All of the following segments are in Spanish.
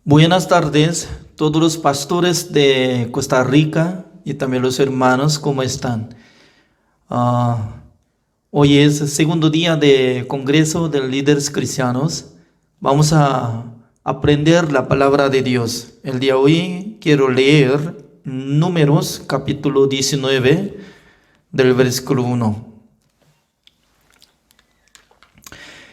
Buenas tardes, todos los pastores de Costa Rica y también los hermanos, ¿cómo están? Ah, Hoy es el segundo día de Congreso de Líderes Cristianos. Vamos a aprender la palabra de Dios. El día de hoy quiero leer Números capítulo 19 del versículo 1.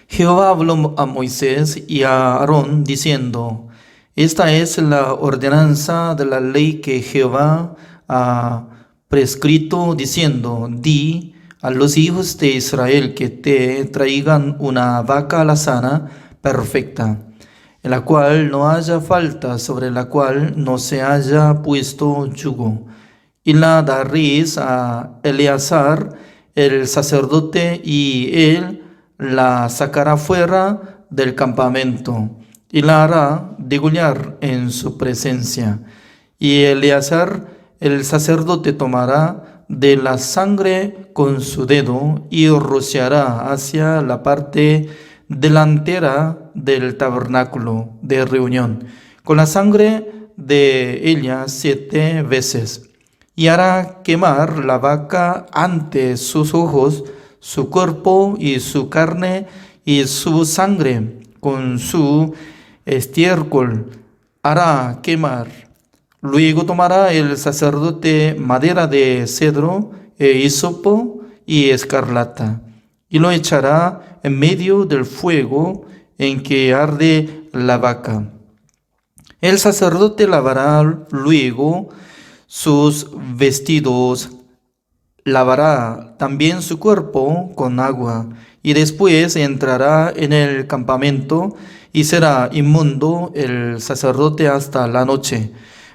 Jehová habló a Moisés y a Aarón diciendo: Esta es la ordenanza de la ley que Jehová ha prescrito, diciendo: Di a los hijos de Israel que te traigan una vaca alazana perfecta, en la cual no haya falta, sobre la cual no se haya puesto yugo, y la daréis a Eleazar el sacerdote, y él la sacará fuera del campamento y la hará degollar en su presencia. Y Eleazar el sacerdote tomará de la sangre con su dedo y rociará hacia la parte delantera del tabernáculo de reunión, con la sangre de ella 7 veces. Y hará quemar la vaca ante sus ojos, su cuerpo y su carne y su sangre con su estiércol hará quemar. Luego tomará el sacerdote madera de cedro, hisopo y escarlata, y lo echará en medio del fuego en que arde la vaca. El sacerdote lavará luego sus vestidos, lavará también su cuerpo con agua, y después entrará en el campamento, y será inmundo el sacerdote hasta la noche.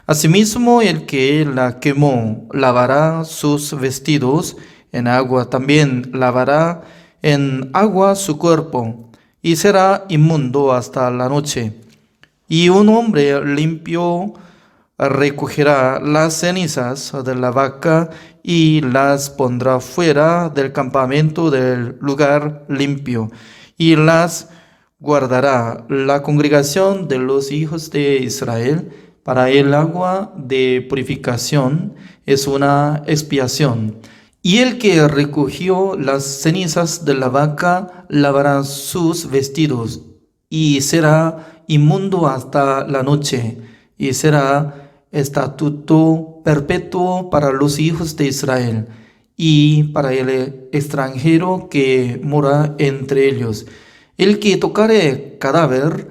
Asimismo, el que la quemó lavará sus vestidos en agua, también lavará en agua su cuerpo, y será inmundo hasta la noche. Y un hombre limpio recogerá las cenizas de la vaca y las pondrá fuera del campamento del lugar limpio, y las guardará la congregación de los hijos de Israel. Para el agua de purificación es una expiación. Y el que recogió las cenizas de la vaca lavará sus vestidos y será inmundo hasta la noche, y será estatuto perpetuo para los hijos de Israel y para el extranjero que mora entre ellos. El que tocare cadáver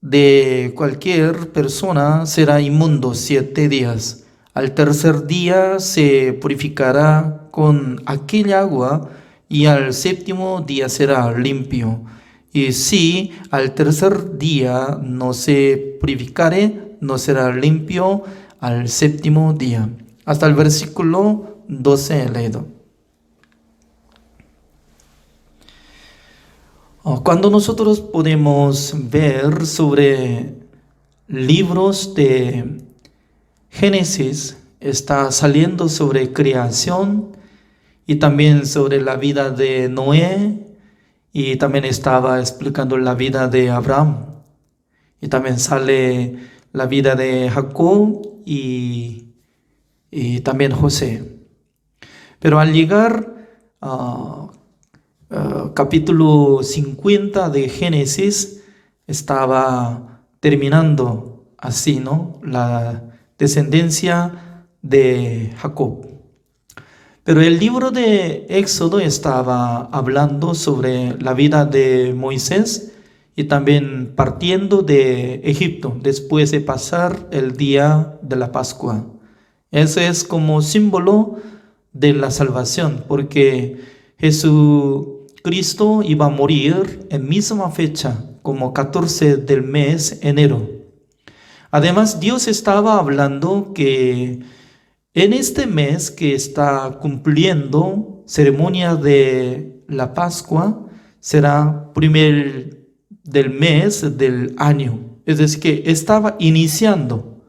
de cualquier persona será inmundo 7 días. Al tercer día se purificará con aquella agua, y al séptimo día será limpio. Y si al tercer día no se purificare, no será limpio al séptimo día. Hasta el versículo 12 he leído. Cuando nosotros podemos ver sobre libros de Génesis, está saliendo sobre creación y también sobre la vida de Noé, y también estaba explicando la vida de Abraham, y también sale la vida de Jacob y también José. Pero al llegar a capítulo 50 de Génesis, estaba terminando así, ¿no?, la descendencia de Jacob. Pero el libro de Éxodo estaba hablando sobre la vida de Moisés, y también partiendo de Egipto después de pasar el día de la Pascua. Ese es como símbolo de la salvación, porque Jesucristo iba a morir en misma fecha, como 14 del mes enero. Además, Dios estaba hablando que en este mes que está cumpliendo ceremonia de la Pascua, será primer del mes del año. Es decir, que estaba iniciando.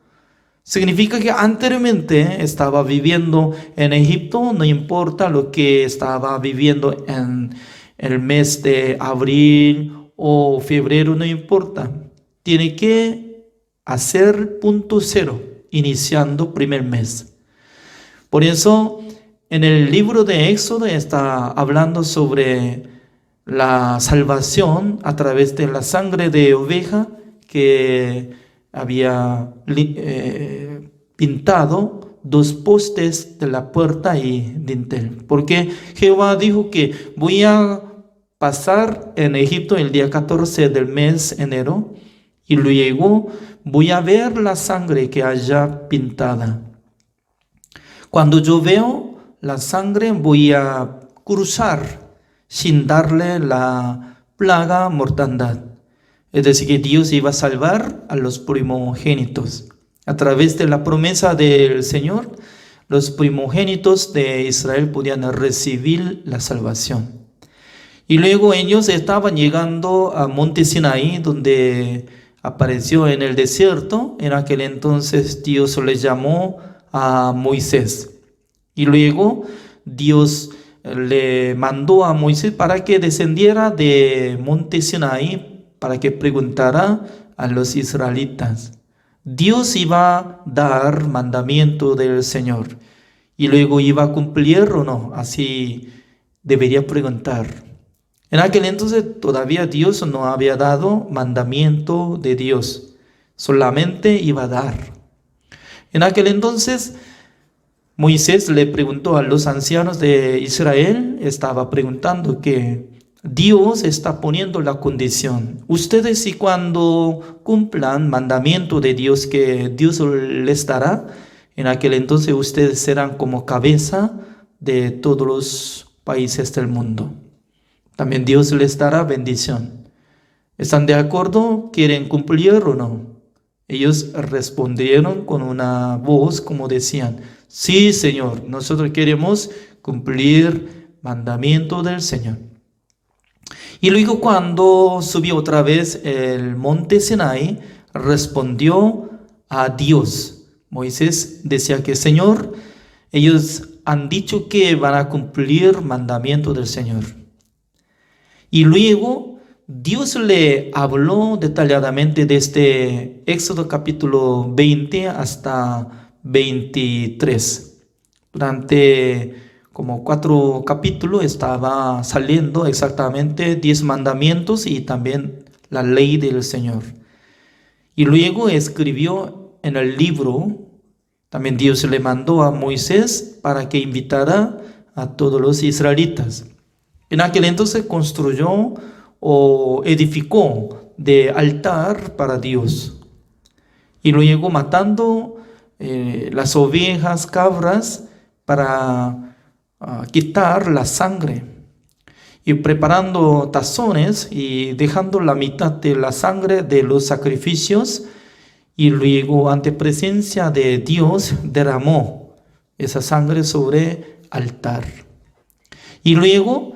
Significa que anteriormente estaba viviendo en Egipto, no importa lo que estaba viviendo en el mes de abril o febrero, no importa. Tiene que hacer punto cero, iniciando primer mes. Por eso, en el libro de Éxodo está hablando sobre la salvación a través de la sangre de oveja que había pintado 2 postes de la puerta y dintel. Porque Jehová dijo que voy a pasar en Egipto el día 14 del mes enero y luego voy a ver la sangre que haya pintada. Cuando yo veo la sangre voy a cruzar sin darle la plaga mortandad. Es decir, que Dios iba a salvar a los primogénitos. A través de la promesa del Señor, los primogénitos de Israel podían recibir la salvación. Y luego ellos estaban llegando a Monte Sinaí, donde apareció en el desierto. En aquel entonces Dios les llamó a Moisés. Y luego Dios le mandó a Moisés para que descendiera de Monte Sinaí, para que preguntara a los israelitas. Dios iba a dar mandamiento del Señor y luego iba a cumplir o no, así debería preguntar. En aquel entonces todavía Dios no había dado mandamiento de Dios, solamente iba a dar. En aquel entonces Moisés le preguntó a los ancianos de Israel, estaba preguntando que Dios está poniendo la condición. Ustedes si cuando cumplan mandamiento de Dios que Dios les dará, en aquel entonces ustedes serán como cabeza de todos los países del mundo. También Dios les dará bendición. ¿Están de acuerdo? ¿Quieren cumplir o no? Ellos respondieron con una voz como decían, sí, Señor, nosotros queremos cumplir mandamiento del Señor. Y luego cuando subió otra vez el monte Sinaí, respondió a Dios. Moisés decía que, Señor, ellos han dicho que van a cumplir mandamiento del Señor. Y luego Dios le habló detalladamente desde Éxodo capítulo 20 hasta 23. Durante como 4 capítulos estaba saliendo exactamente 10 mandamientos y también la ley del Señor. Y luego escribió en el libro, también Dios le mandó a Moisés para que invitara a todos los israelitas. En aquel entonces construyó o edificó de altar para Dios. Y luego matando las ovejas, cabras, para quitar la sangre y preparando tazones y dejando la mitad de la sangre de los sacrificios y luego ante presencia de Dios derramó esa sangre sobre altar y luego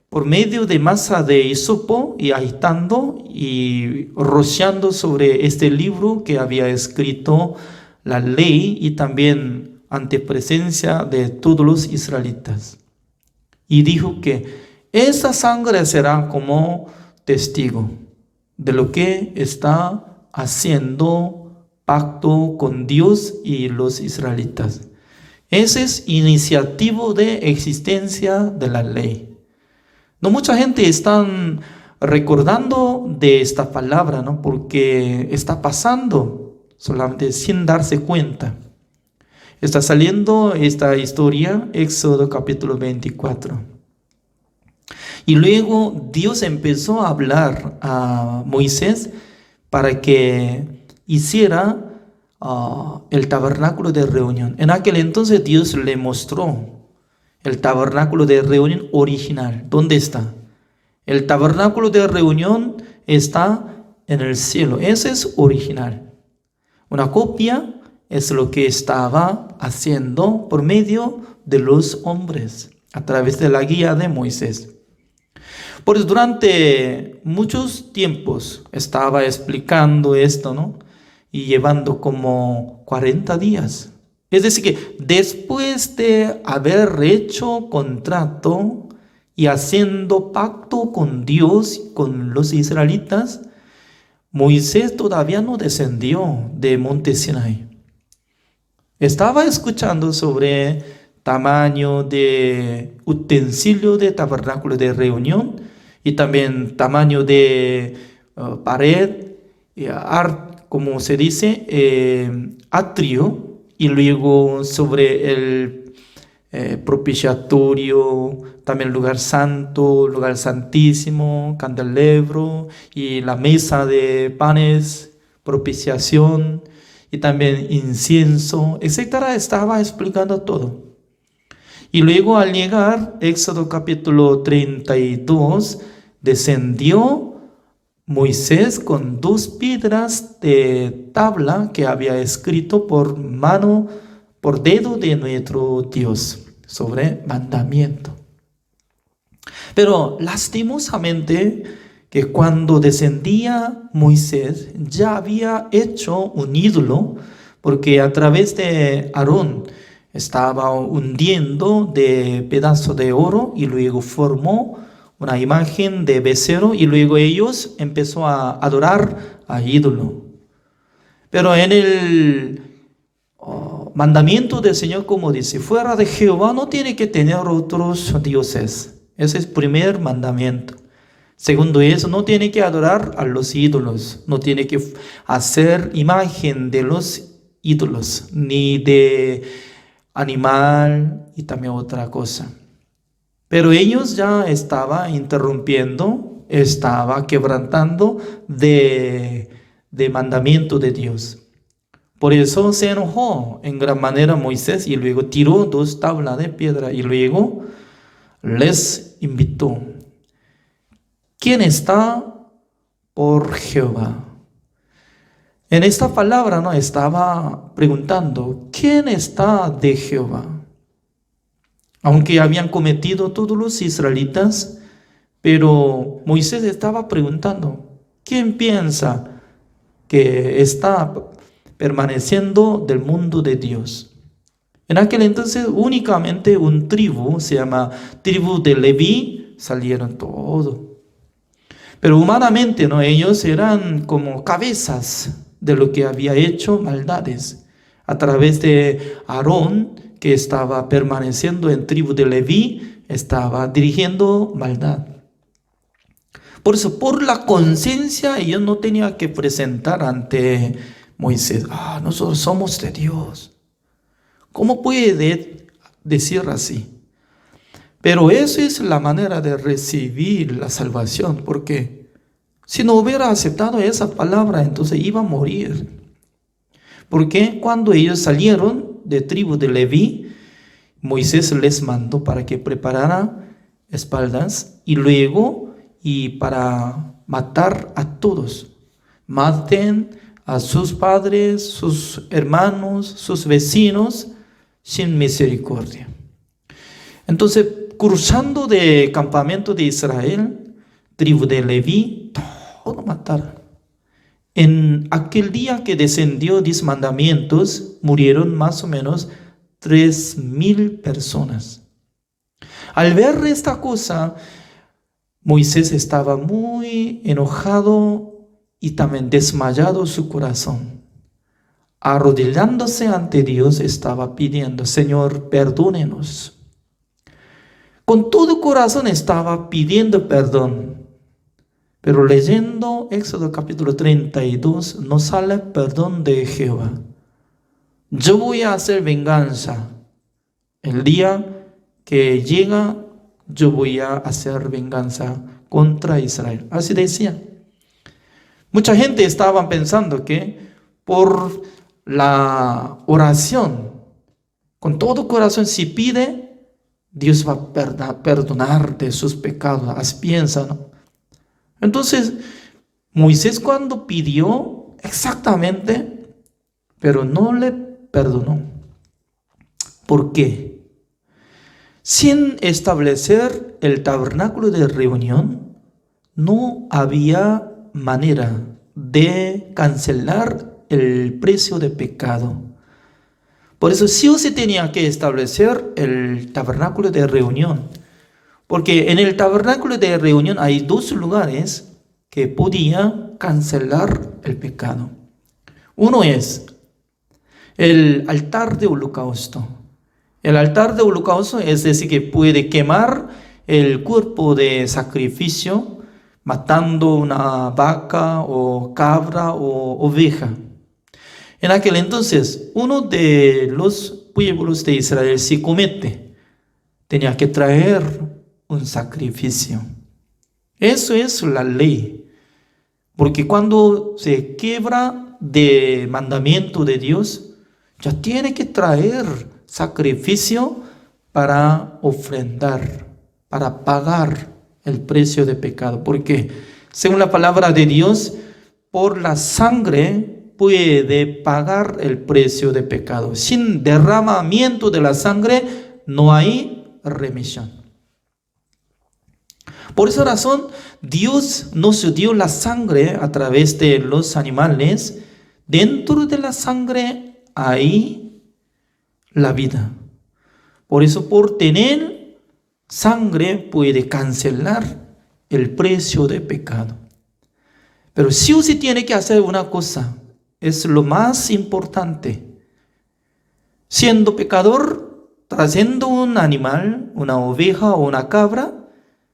por medio de masa de hisopo y agitando y rociando sobre este libro que había escrito la ley y también ante presencia de todos los israelitas. Y dijo que esa sangre será como testigo de lo que está haciendo pacto con Dios y los israelitas. Ese es iniciativo de existencia de la ley. No mucha gente está recordando de esta palabra, ¿no? Porque está pasando solamente sin darse cuenta. Está saliendo esta historia, Éxodo capítulo 24. Y luego Dios empezó a hablar a Moisés para que hiciera el tabernáculo de reunión. En aquel entonces Dios le mostró el tabernáculo de reunión original. ¿Dónde está? El tabernáculo de reunión está en el cielo. Ese es original. Una copia es lo que estaba haciendo por medio de los hombres, a través de la guía de Moisés. Por eso durante muchos tiempos estaba explicando esto, ¿no? Y llevando como 40 días. Es decir, que después de haber hecho contrato y haciendo pacto con Dios, con los israelitas, Moisés todavía no descendió de Monte Sinai. Estaba escuchando sobre tamaño de utensilio de tabernáculo de reunión y también tamaño de pared, como se dice, atrio, y luego sobre el propiciatorio, también lugar santo, lugar santísimo, candelabro y la mesa de panes, propiciación y también incienso, etcétera. Estaba explicando todo. Y luego al llegar, Éxodo capítulo 32, descendió Moisés con 2 piedras de tabla que había escrito por mano, por dedo de nuestro Dios, sobre mandamiento. Pero lastimosamente que cuando descendía Moisés ya había hecho un ídolo, porque a través de Aarón estaba hundiendo de pedazo de oro y luego formó una imagen de becerro y luego ellos empezó a adorar a ídolo. Pero en el mandamiento del Señor, como dice, fuera de Jehová no tiene que tener otros dioses. Ese es el primer mandamiento. Segundo eso, no tiene que adorar a los ídolos, no tiene que hacer imagen de los ídolos, ni de animal y también otra cosa. Pero ellos ya estaban interrumpiendo, estaba quebrantando de mandamiento de Dios. Por eso se enojó en gran manera Moisés y luego tiró 2 tablas de piedra y luego les invitó. ¿Quién está por Jehová? En esta palabra no estaba preguntando, ¿quién está de Jehová? Aunque habían cometido todos los israelitas, pero Moisés estaba preguntando, ¿quién piensa que está permaneciendo del mundo de Dios? En aquel entonces únicamente un tribu, se llama tribu de Leví, salieron todos. Pero humanamente, ¿no? Ellos eran como cabezas de lo que había hecho maldades. A través de Aarón, que estaba permaneciendo en tribu de Leví, estaba dirigiendo maldad. Por eso, por la conciencia, ellos no tenían que presentar ante Moisés, nosotros somos de Dios. ¿Cómo puede decir así? Pero eso es la manera de recibir la salvación, porque si no hubiera aceptado esa palabra, entonces iba a morir. Porque cuando ellos salieron de tribu de Leví, Moisés les mandó para que prepararan espaldas y luego para matar a todos. Maten a sus padres, sus hermanos, sus vecinos, sin misericordia. Entonces, cruzando de campamento de Israel, tribu de Leví, todo mataron. En aquel día que descendió 10 mandamientos, murieron más o menos 3,000 personas. Al ver esta cosa, Moisés estaba muy enojado y también desmayado su corazón. Arrodillándose ante Dios, estaba pidiendo, Señor, perdónenos. Con todo corazón estaba pidiendo perdón. Pero leyendo Éxodo capítulo 32, no sale perdón de Jehová. Yo voy a hacer venganza. El día que llega, yo voy a hacer venganza contra Israel. Así decía. Mucha gente estaba pensando que por la oración, con todo corazón, si pide, Dios va a perdonar de sus pecados. Así piensan, ¿no? Entonces, Moisés cuando pidió exactamente, pero no le perdonó. ¿Por qué? Sin establecer el tabernáculo de reunión, no había manera de cancelar el precio de pecado. Por eso sí o sí tenía que establecer el tabernáculo de reunión. Porque en el tabernáculo de reunión hay 2 lugares que podía cancelar el pecado. Uno es el altar de holocausto. El altar de holocausto es decir que puede quemar el cuerpo de sacrificio matando una vaca o cabra o oveja. En aquel entonces, uno de los pueblos de Israel, si comete, tenía que traer un sacrificio. Eso es la ley. Porque cuando se quiebra de mandamiento de Dios, ya tiene que traer sacrificio para ofrendar, para pagar el precio de pecado. Porque según la palabra de Dios, por la sangre puede pagar el precio de pecado. Sin derramamiento de la sangre no hay remisión. Por esa razón, Dios nos dio la sangre a través de los animales. Dentro de la sangre hay la vida. Por eso, por tener sangre puede cancelar el precio de pecado. Pero sí o sí tiene que hacer una cosa. Es lo más importante. Siendo pecador, trayendo un animal, una oveja o una cabra,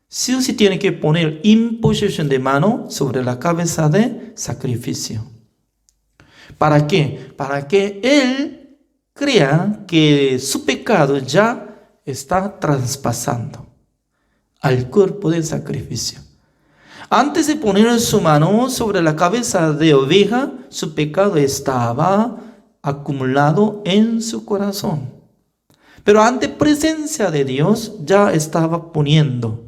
sí o sí tiene que poner imposición de mano sobre la cabeza de sacrificio. ¿Para qué? Para que él crea que su pecado ya está traspasando al cuerpo del sacrificio. Antes de poner su mano sobre la cabeza de oveja, su pecado estaba acumulado en su corazón. Pero ante presencia de Dios ya estaba poniendo.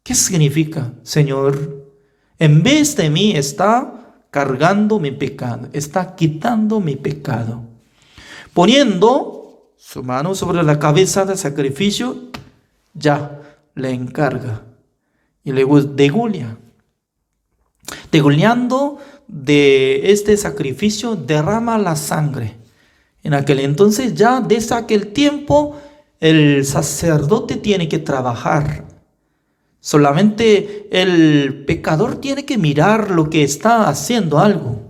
¿Qué significa, Señor? En vez de mí está cargando mi pecado, está quitando mi pecado. Poniendo su mano sobre la cabeza del sacrificio, ya le encarga. Y luego degolla. Degollando de este sacrificio derrama la sangre. En aquel entonces ya desde aquel tiempo el sacerdote tiene que trabajar. Solamente el pecador tiene que mirar lo que está haciendo algo.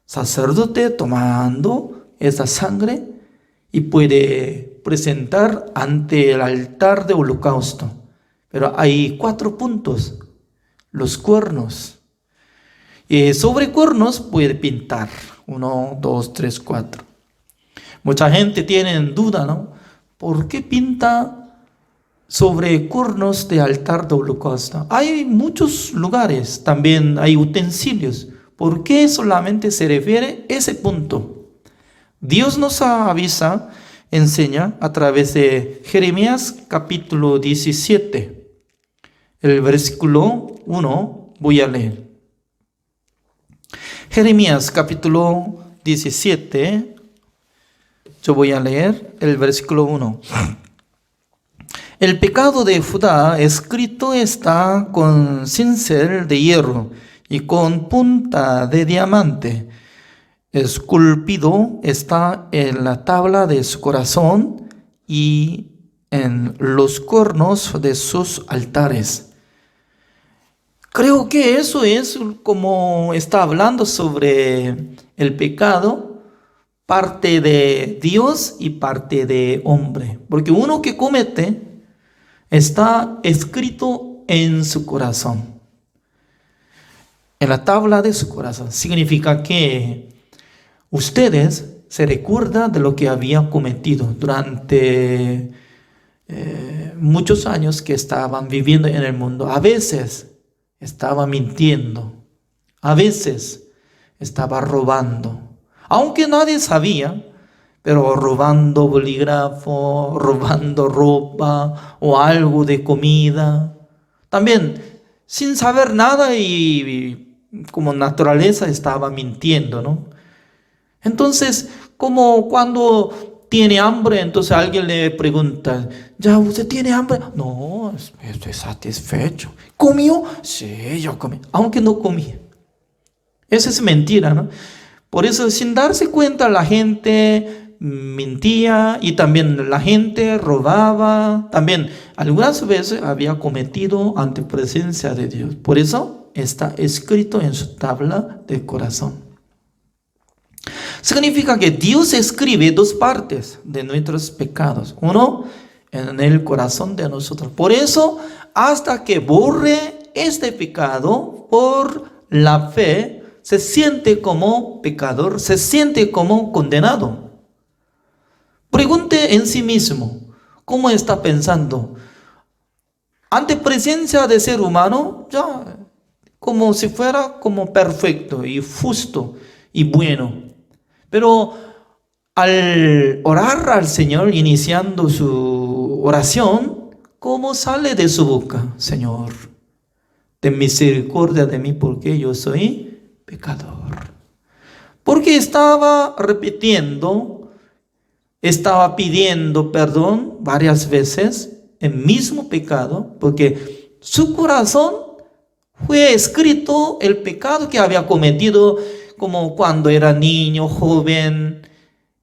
Sacerdote tomando esa sangre y puede presentar ante el altar de holocausto. Pero hay 4 puntos. Los cuernos. Sobre cuernos puede pintar. 1, 2, 3, 4. Mucha gente tiene duda, ¿no? ¿Por qué pinta sobre cuernos de altar de holocausto? Hay muchos lugares, también hay utensilios. ¿Por qué solamente se refiere a ese punto? Dios nos avisa, enseña a través de Jeremías capítulo 17. El versículo 1 voy a leer. Jeremías capítulo 17. Yo voy a leer el versículo 1. El pecado de Judá escrito está con cincel de hierro y con punta de diamante. Esculpido está en la tabla de su corazón y en los cornos de sus altares. Creo que eso es como está hablando sobre el pecado, parte de Dios y parte de hombre. Porque uno que comete está escrito en su corazón, en la tabla de su corazón. Significa que ustedes se recuerdan de lo que habían cometido durante muchos años que estaban viviendo en el mundo. A veces estaba mintiendo, a veces estaba robando, aunque nadie sabía, pero robando bolígrafo, robando ropa o algo de comida. También sin saber nada y como naturaleza estaba mintiendo, ¿no? Entonces, como cuando tiene hambre, entonces alguien le pregunta, ¿ya usted tiene hambre? No, estoy satisfecho. ¿Comió? Sí, yo comí, aunque no comí. Eso es mentira, ¿no? Por eso, sin darse cuenta, la gente mentía y también la gente robaba. También algunas veces había cometido ante presencia de Dios. Por eso, está escrito en su tabla de corazón. Significa que Dios escribe dos partes de nuestros pecados. Uno, en el corazón de nosotros. Por eso, hasta que borre este pecado por la fe, se siente como pecador, se siente como condenado. Pregunte en sí mismo, ¿cómo está pensando? Ante presencia de ser humano, ya como si fuera como perfecto y justo y bueno. Pero al orar al Señor, iniciando su oración, ¿cómo sale de su boca? Señor, ten misericordia de mí porque yo soy pecador. Porque estaba repitiendo, estaba pidiendo perdón varias veces, el mismo pecado, porque su corazón fue escrito el pecado que había cometido como cuando era niño, joven,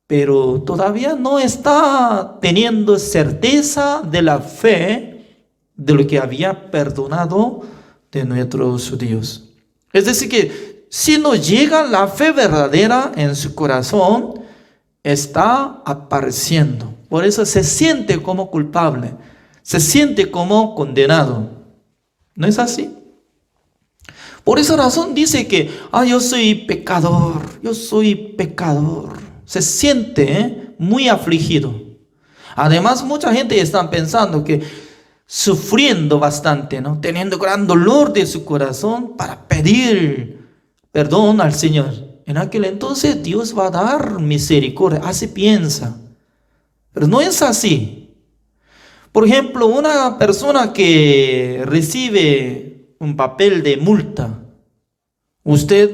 pero todavía no está teniendo certeza de la fe de lo que había perdonado de nuestros Dios. Es decir que si no llega la fe verdadera en su corazón, está apareciendo. Por eso se siente como culpable, se siente como condenado. ¿No es así? Por esa razón dice que, yo soy pecador, yo soy pecador. Se siente muy afligido. Además, mucha gente está pensando que sufriendo bastante, ¿no? Teniendo gran dolor de su corazón para pedir perdón al Señor. En aquel entonces Dios va a dar misericordia, así piensa. Pero no es así. Por ejemplo, una persona que recibe un papel de multa. Usted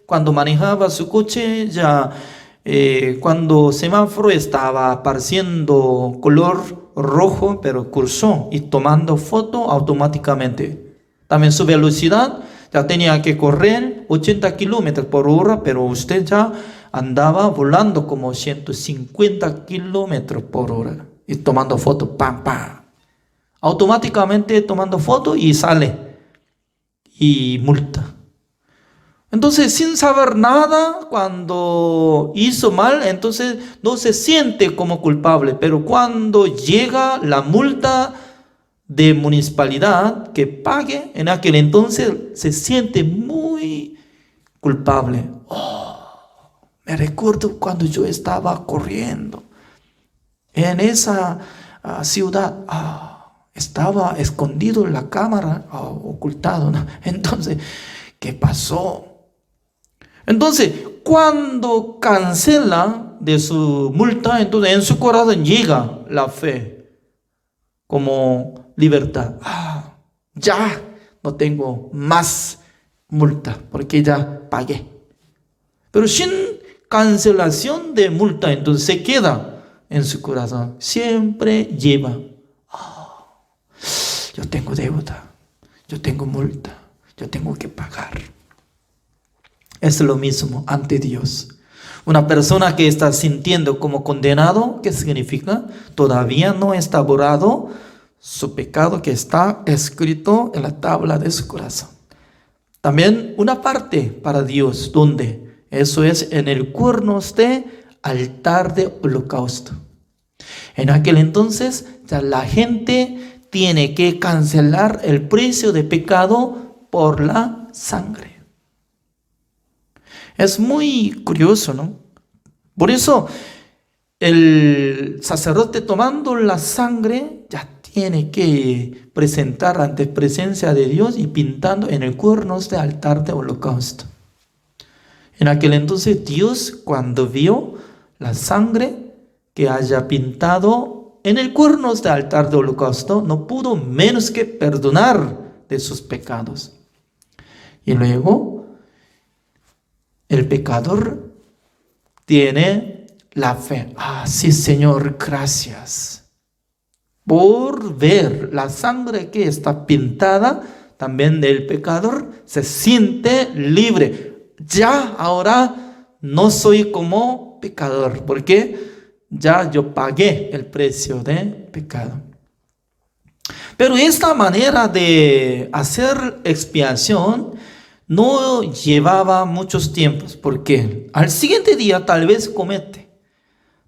cuando manejaba su coche, ya cuando semáforo estaba apareciendo color rojo, pero cursó y tomando foto automáticamente. También su velocidad, ya tenía que correr 80 kilómetros por hora, pero usted ya andaba volando como 150 kilómetros por hora y tomando foto, pam, pam. Automáticamente tomando foto y sale y multa. Entonces, sin saber nada, cuando hizo mal, entonces no se siente como culpable. Pero cuando llega la multa de municipalidad que pague, en aquel entonces se siente muy culpable. Me recuerdo cuando yo estaba corriendo en esa ciudad. Estaba escondido en la cámara, ocultado, ¿no? Entonces, ¿qué pasó? Entonces, cuando cancela de su multa, entonces en su corazón llega la fe como libertad. Ya no tengo más multa porque ya pagué. Pero sin cancelación de multa, entonces se queda en su corazón. Siempre lleva. Yo tengo deuda, yo tengo multa, yo tengo que pagar. Es lo mismo ante Dios. Una persona que está sintiendo como condenado, ¿qué significa? Todavía no está borrado su pecado que está escrito en la tabla de su corazón. También una parte para Dios, ¿dónde? Eso es en el cuernos de altar de holocausto. En aquel entonces ya la gente tiene que cancelar el precio de pecado por la sangre. Es muy curioso, ¿no? Por eso el sacerdote tomando la sangre ya tiene que presentar ante presencia de Dios y pintando en el cuernos de altar de holocausto. En aquel entonces Dios, cuando vio la sangre que haya pintado en el cuernos de altar de holocausto, no pudo menos que perdonar de sus pecados. Y luego el pecador tiene la fe. Sí, Señor, gracias por ver la sangre que está pintada. También el pecador se siente libre. Ya ahora no soy como pecador, porque ya yo pagué el precio de pecado. Pero esta manera de hacer expiación no llevaba muchos tiempos, porque al siguiente día tal vez comete.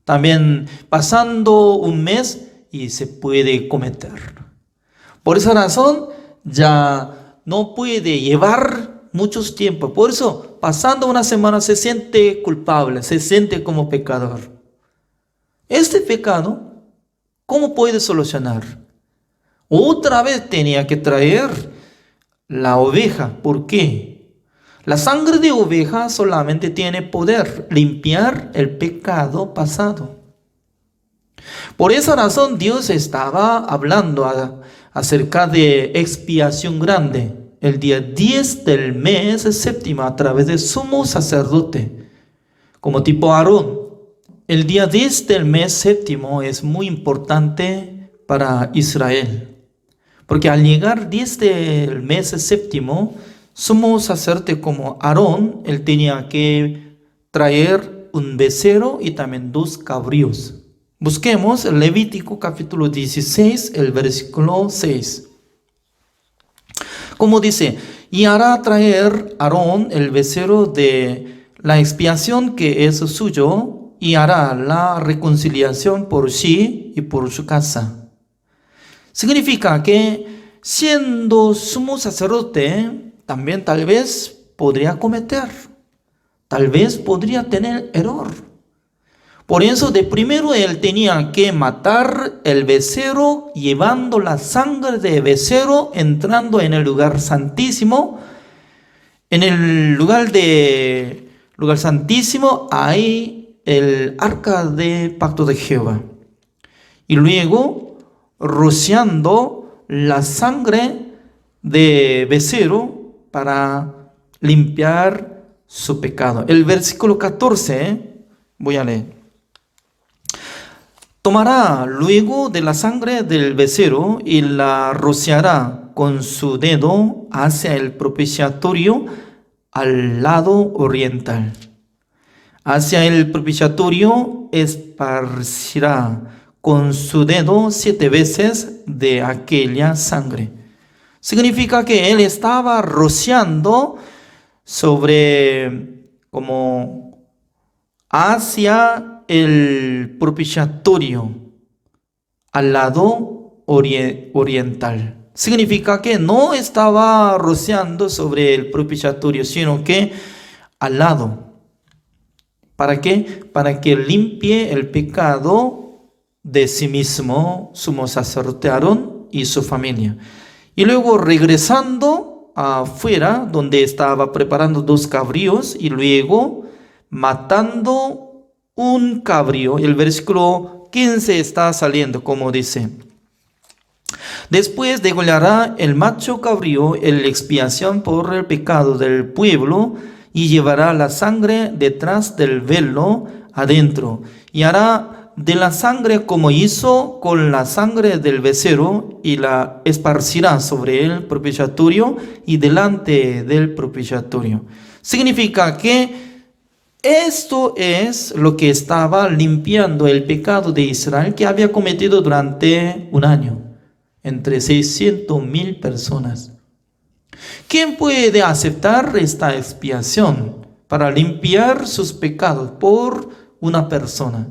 También pasando un mes y se puede cometer. Por esa razón ya no puede llevar muchos tiempos. Por eso pasando una semana se siente culpable, se siente como pecador. Este pecado, ¿cómo puede solucionar? Otra vez tenía que traer la oveja. ¿Por qué? La sangre de oveja solamente tiene poder limpiar el pecado pasado. Por esa razón Dios estaba hablando acerca de expiación grande el día 10 del mes séptimo a través del sumo sacerdote, como tipo Aarón. El día 10 del mes séptimo es muy importante para Israel, porque al llegar 10 del mes séptimo, sumo sacerdote como Aarón, él tenía que traer un becerro y también 2 cabríos. Busquemos el Levítico capítulo 16, el versículo 6. Como dice, y hará traer Aarón el becerro de la expiación que es suyo, y hará la reconciliación por sí y por su casa. Significa que siendo sumo sacerdote, también tal vez podría cometer, tal vez podría tener error. Por eso de primero él tenía que matar el becerro, llevando la sangre de becerro, entrando en el lugar santísimo. En el lugar santísimo hay el arca de pacto de Jehová. Y luego rociando la sangre de becerro para limpiar su pecado. El versículo 14, voy a leer. Tomará luego de la sangre del becerro y la rociará con su dedo hacia el propiciatorio al lado oriental. Hacia el propiciatorio esparcirá con su dedo 7 veces de aquella sangre. Significa que él estaba rociando sobre, como hacia el propiciatorio al lado oriental. Significa que no estaba rociando sobre el propiciatorio, sino que al lado. ¿Para qué? Para que limpie el pecado de sí mismo, sumo sacerdote Aarón y su familia. Y luego regresando afuera, donde estaba preparando 2 cabríos, y luego matando un cabrío. El versículo 15 está saliendo, como dice. Después degollará el macho cabrío en expiación por el pecado del pueblo, y llevará la sangre detrás del velo adentro, y hará de la sangre como hizo con la sangre del becerro, y la esparcirá sobre el propiciatorio y delante del propiciatorio. Significa que esto es lo que estaba limpiando el pecado de Israel, que había cometido durante un año, entre 600,000 personas. ¿Quién puede aceptar esta expiación para limpiar sus pecados por una persona?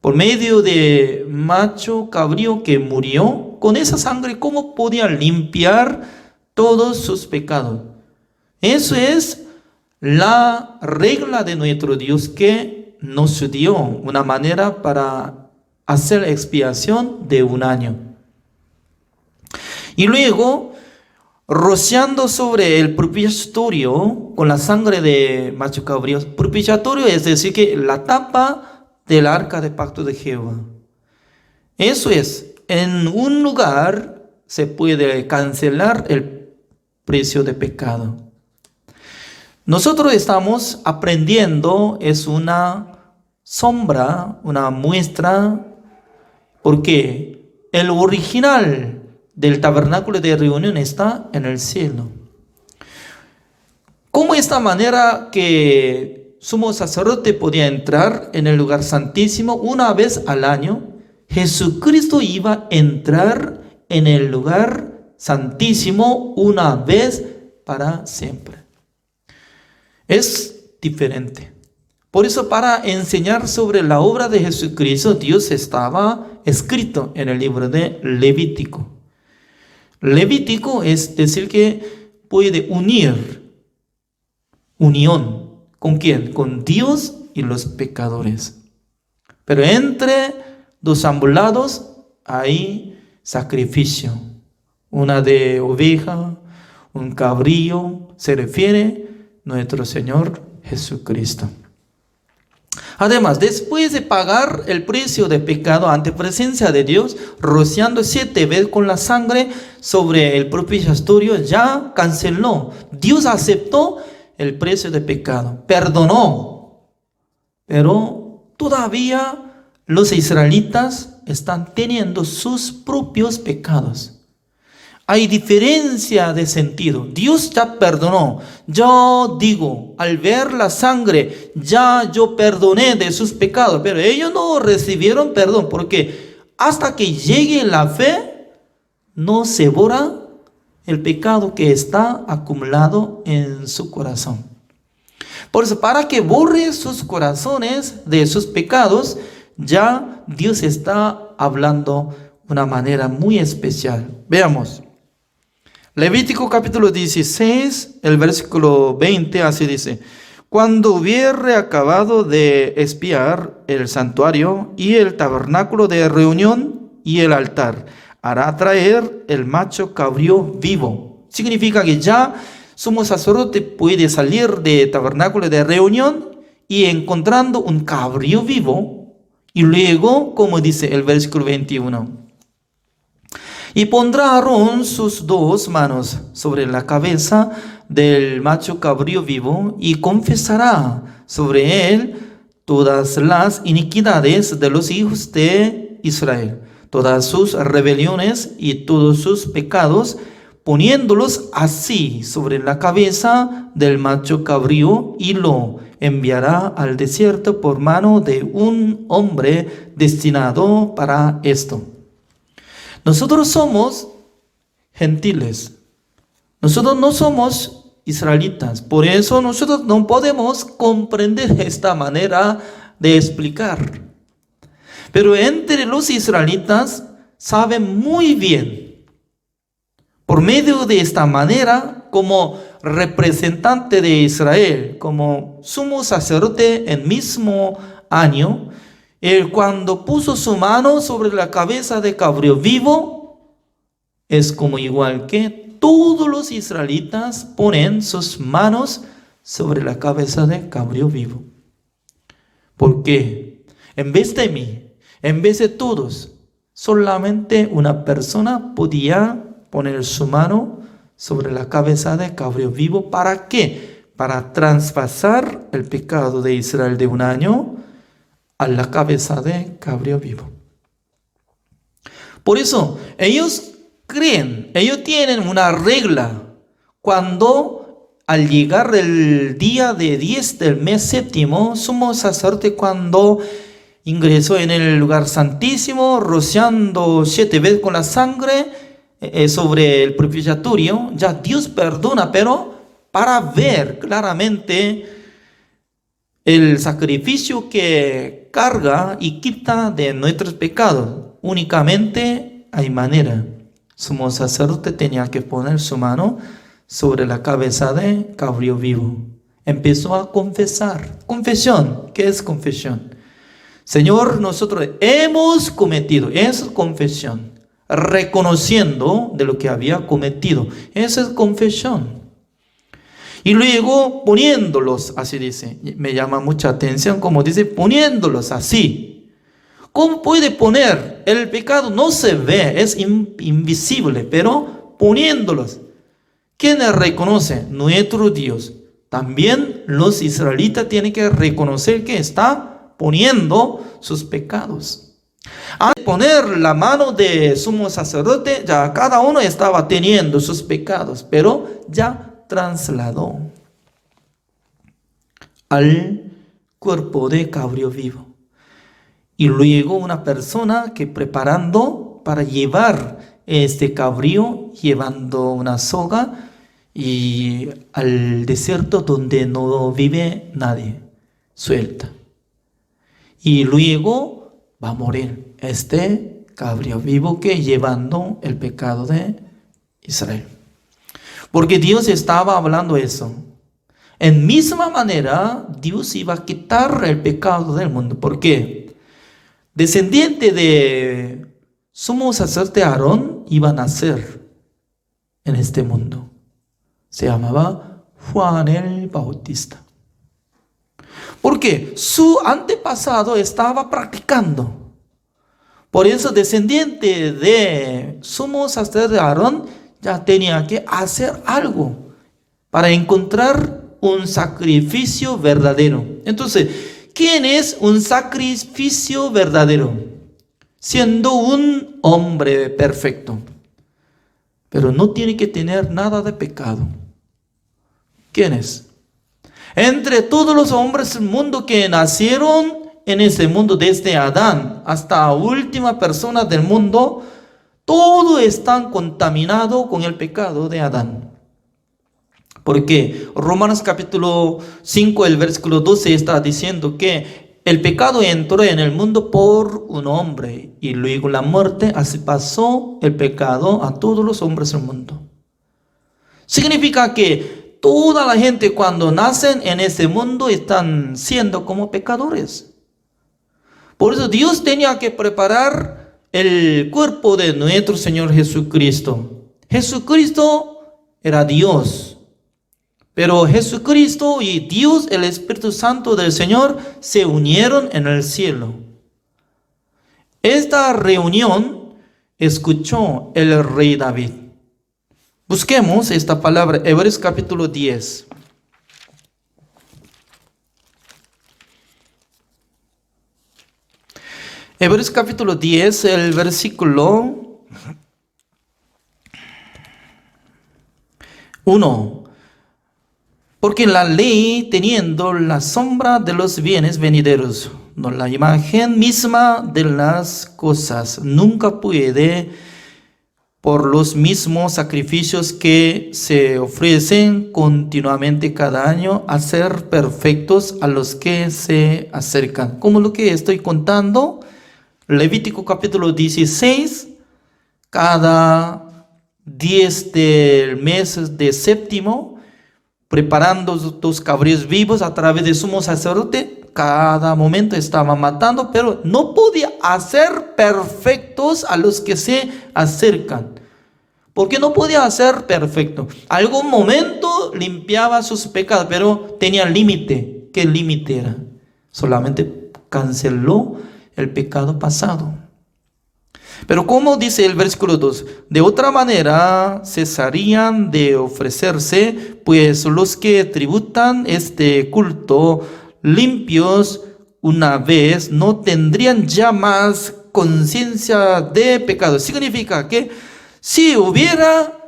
Por medio de macho cabrío que murió, con esa sangre, ¿cómo podía limpiar todos sus pecados? Eso es la regla de nuestro Dios, que nos dio una manera para hacer expiación de un año. Y luego, rociando sobre el propiciatorio con la sangre de macho cabrío. Propiciatorio es decir, que la tapa del arca de pacto de Jehová. Eso es, en un lugar se puede cancelar el precio de pecado. Nosotros estamos aprendiendo, es una sombra, una muestra, porque el original del tabernáculo de reunión está en el cielo. ¿Cómo esta manera que sumo sacerdote podía entrar en el lugar santísimo una vez al año? Jesucristo iba a entrar en el lugar santísimo una vez para siempre. es diferente. Por eso, para enseñar sobre la obra de Jesucristo, Dios estaba escrito en el libro de Levítico. Levítico es decir que puede unión. ¿Con quién? Con Dios y los pecadores. Pero entre dos ambos lados hay sacrificio. Una de oveja, un cabrío, se refiere nuestro Señor Jesucristo. Además, después de pagar el precio de pecado ante presencia de Dios, rociando 7 veces con la sangre sobre el propiciatorio, ya canceló. Dios aceptó el precio de pecado, perdonó. Pero todavía los israelitas están teniendo sus propios pecados. Hay diferencia de sentido. Dios ya perdonó. Yo digo, al ver la sangre, ya yo perdoné de sus pecados. Pero ellos no recibieron perdón porque hasta que llegue la fe, no se borra el pecado que está acumulado en su corazón. Por eso, para que borre sus corazones de sus pecados, ya Dios está hablando de una manera muy especial. Veamos. Levítico capítulo 16, el versículo 20, así dice: cuando hubiere acabado de expiar el santuario y el tabernáculo de reunión y el altar, hará traer el macho cabrío vivo. Significa que ya sumo sacerdote puede salir del tabernáculo de reunión y encontrando un cabrío vivo. Y luego, como dice el versículo 21, y pondrá Aarón sus 2 manos sobre la cabeza del macho cabrío vivo y confesará sobre él todas las iniquidades de los hijos de Israel, todas sus rebeliones y todos sus pecados, poniéndolos así sobre la cabeza del macho cabrío, y lo enviará al desierto por mano de un hombre destinado para esto. Nosotros somos gentiles. Nosotros no somos israelitas. Por eso nosotros no podemos comprender esta manera de explicar. Pero entre los israelitas saben muy bien, por medio de esta manera, como representante de Israel, como sumo sacerdote en mismo año, él cuando puso su mano sobre la cabeza de cabrío vivo, es como igual que todos los israelitas ponen sus manos sobre la cabeza de cabrío vivo. ¿Por qué? En vez de mí, en vez de todos, solamente una persona podía poner su mano sobre la cabeza de cabrío vivo. ¿Para qué? Para traspasar el pecado de Israel de un año a la cabeza de cabrío vivo. Por eso ellos creen, ellos tienen una regla. Cuando al llegar el día de 10 del mes séptimo, sumo sacerdote cuando ingresó en el lugar santísimo, rociando 7 veces con la sangre sobre el propiciatorio, ya Dios perdona, pero para ver claramente el sacrificio que carga y quita de nuestros pecados, únicamente hay manera. Sumo sacerdote tenía que poner su mano sobre la cabeza de cabrío vivo. Empezó a confesar. Confesión. ¿Qué es confesión? Señor, nosotros hemos cometido. Esa es confesión. Reconociendo de lo que había cometido. Esa es confesión. Y luego poniéndolos, así dice, me llama mucha atención como dice, poniéndolos así. ¿Cómo puede poner? El pecado no se ve, es invisible, pero poniéndolos. ¿Quién reconoce? Nuestro Dios. También los israelitas tienen que reconocer que está poniendo sus pecados. Al poner la mano de sumo sacerdote, ya cada uno estaba teniendo sus pecados, pero ya trasladó al cuerpo de cabrío vivo. Y luego una persona que preparando para llevar este cabrío, llevando una soga, y al desierto donde no vive nadie, suelta. Y luego va a morir este cabrío vivo que llevando el pecado de Israel. Porque Dios estaba hablando eso. En misma manera, Dios iba a quitar el pecado del mundo. ¿Por qué? Descendiente de sumo sacerdote Aarón iba a nacer en este mundo. Se llamaba Juan el Bautista. Porque su antepasado estaba practicando. Por eso, descendiente de sumo sacerdote Aarón ya tenía que hacer algo para encontrar un sacrificio verdadero. Entonces, ¿quién es un sacrificio verdadero? Siendo un hombre perfecto, pero no tiene que tener nada de pecado. ¿Quién es? Entre todos los hombres del mundo que nacieron en este mundo, desde Adán hasta la última persona del mundo, todo está contaminado con el pecado de Adán. Porque Romanos capítulo 5, el versículo 12 está diciendo que el pecado entró en el mundo por un hombre y luego la muerte, así pasó el pecado a todos los hombres del mundo. Significa que toda la gente cuando nacen en este mundo están siendo como pecadores. Por eso Dios tenía que preparar el cuerpo de nuestro Señor Jesucristo. Jesucristo era Dios. Pero Jesucristo y Dios, el Espíritu Santo del Señor, se unieron en el cielo. Esta reunión escuchó el rey David. Busquemos esta palabra, Hebreos capítulo 10. Hebreos capítulo 10, el versículo 1. Porque la ley, teniendo la sombra de los bienes venideros, no la imagen misma de las cosas, nunca puede, por los mismos sacrificios que se ofrecen continuamente cada año, hacer perfectos a los que se acercan. Como lo que estoy contando, Levítico capítulo 16, cada 10 del mes de séptimo, preparando tus cabríos vivos a través de sumo sacerdote, cada momento estaba matando, pero no podía hacer perfectos a los que se acercan. ¿Por qué no podía hacer perfecto? Algún momento limpiaba sus pecados, pero tenía límite. ¿Qué límite era? Solamente canceló el pecado pasado. Pero como dice el versículo 2, de otra manera cesarían de ofrecerse, pues los que tributan este culto limpios una vez no tendrían ya más conciencia de pecado. Significa que si hubiera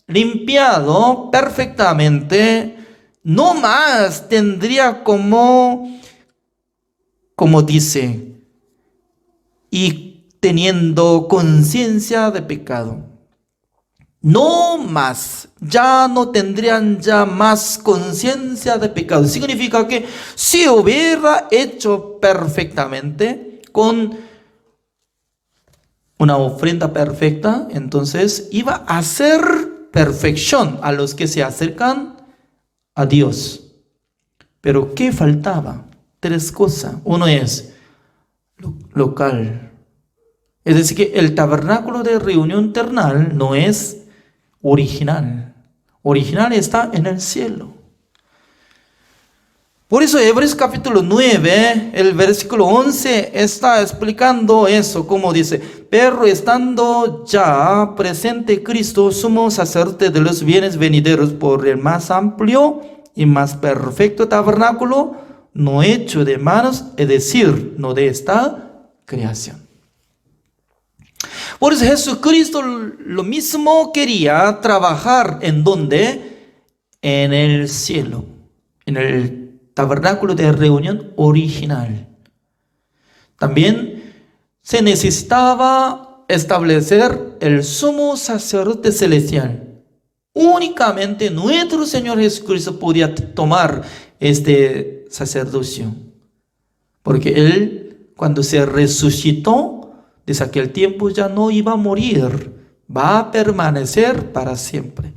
limpiado perfectamente, no más tendría como dice, y teniendo conciencia de pecado. No más, ya no tendrían ya más conciencia de pecado. Significa que si hubiera hecho perfectamente con una ofrenda perfecta, entonces iba a hacer perfección a los que se acercan a Dios. Pero ¿qué faltaba? 3 cosas. Uno es local. Es decir, que el tabernáculo de reunión terrenal no es original. Original está en el cielo. Por eso Hebreos capítulo 9, el versículo 11 está explicando eso, como dice, pero estando ya presente Cristo, sumo sacerdote de los bienes venideros por el más amplio y más perfecto tabernáculo, no hecho de manos, es decir, no de esta creación. Por eso Jesucristo lo mismo quería trabajar en ¿dónde? En el cielo, en el tabernáculo de reunión original. También se necesitaba establecer el sumo sacerdote celestial. Únicamente nuestro Señor Jesucristo podía tomar este sacerdocio. Porque Él, cuando se resucitó, desde aquel tiempo ya no iba a morir, va a permanecer para siempre.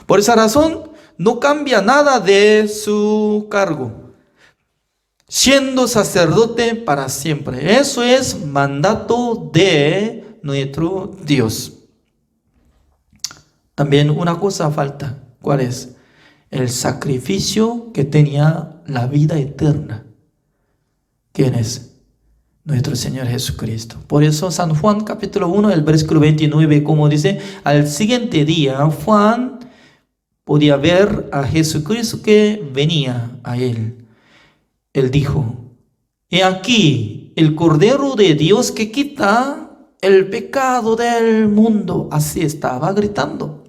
Por esa razón, no cambia nada de su cargo, siendo sacerdote para siempre. Eso es mandato de nuestro Dios. También una cosa falta. ¿Cuál es? El sacrificio que tenía la vida eterna. ¿Quién es? Nuestro Señor Jesucristo. Por eso San Juan capítulo 1, el versículo 29, como dice, al siguiente día Juan podía ver a Jesucristo que venía a él. Él dijo, he aquí el Cordero de Dios que quita el pecado del mundo. Así estaba gritando.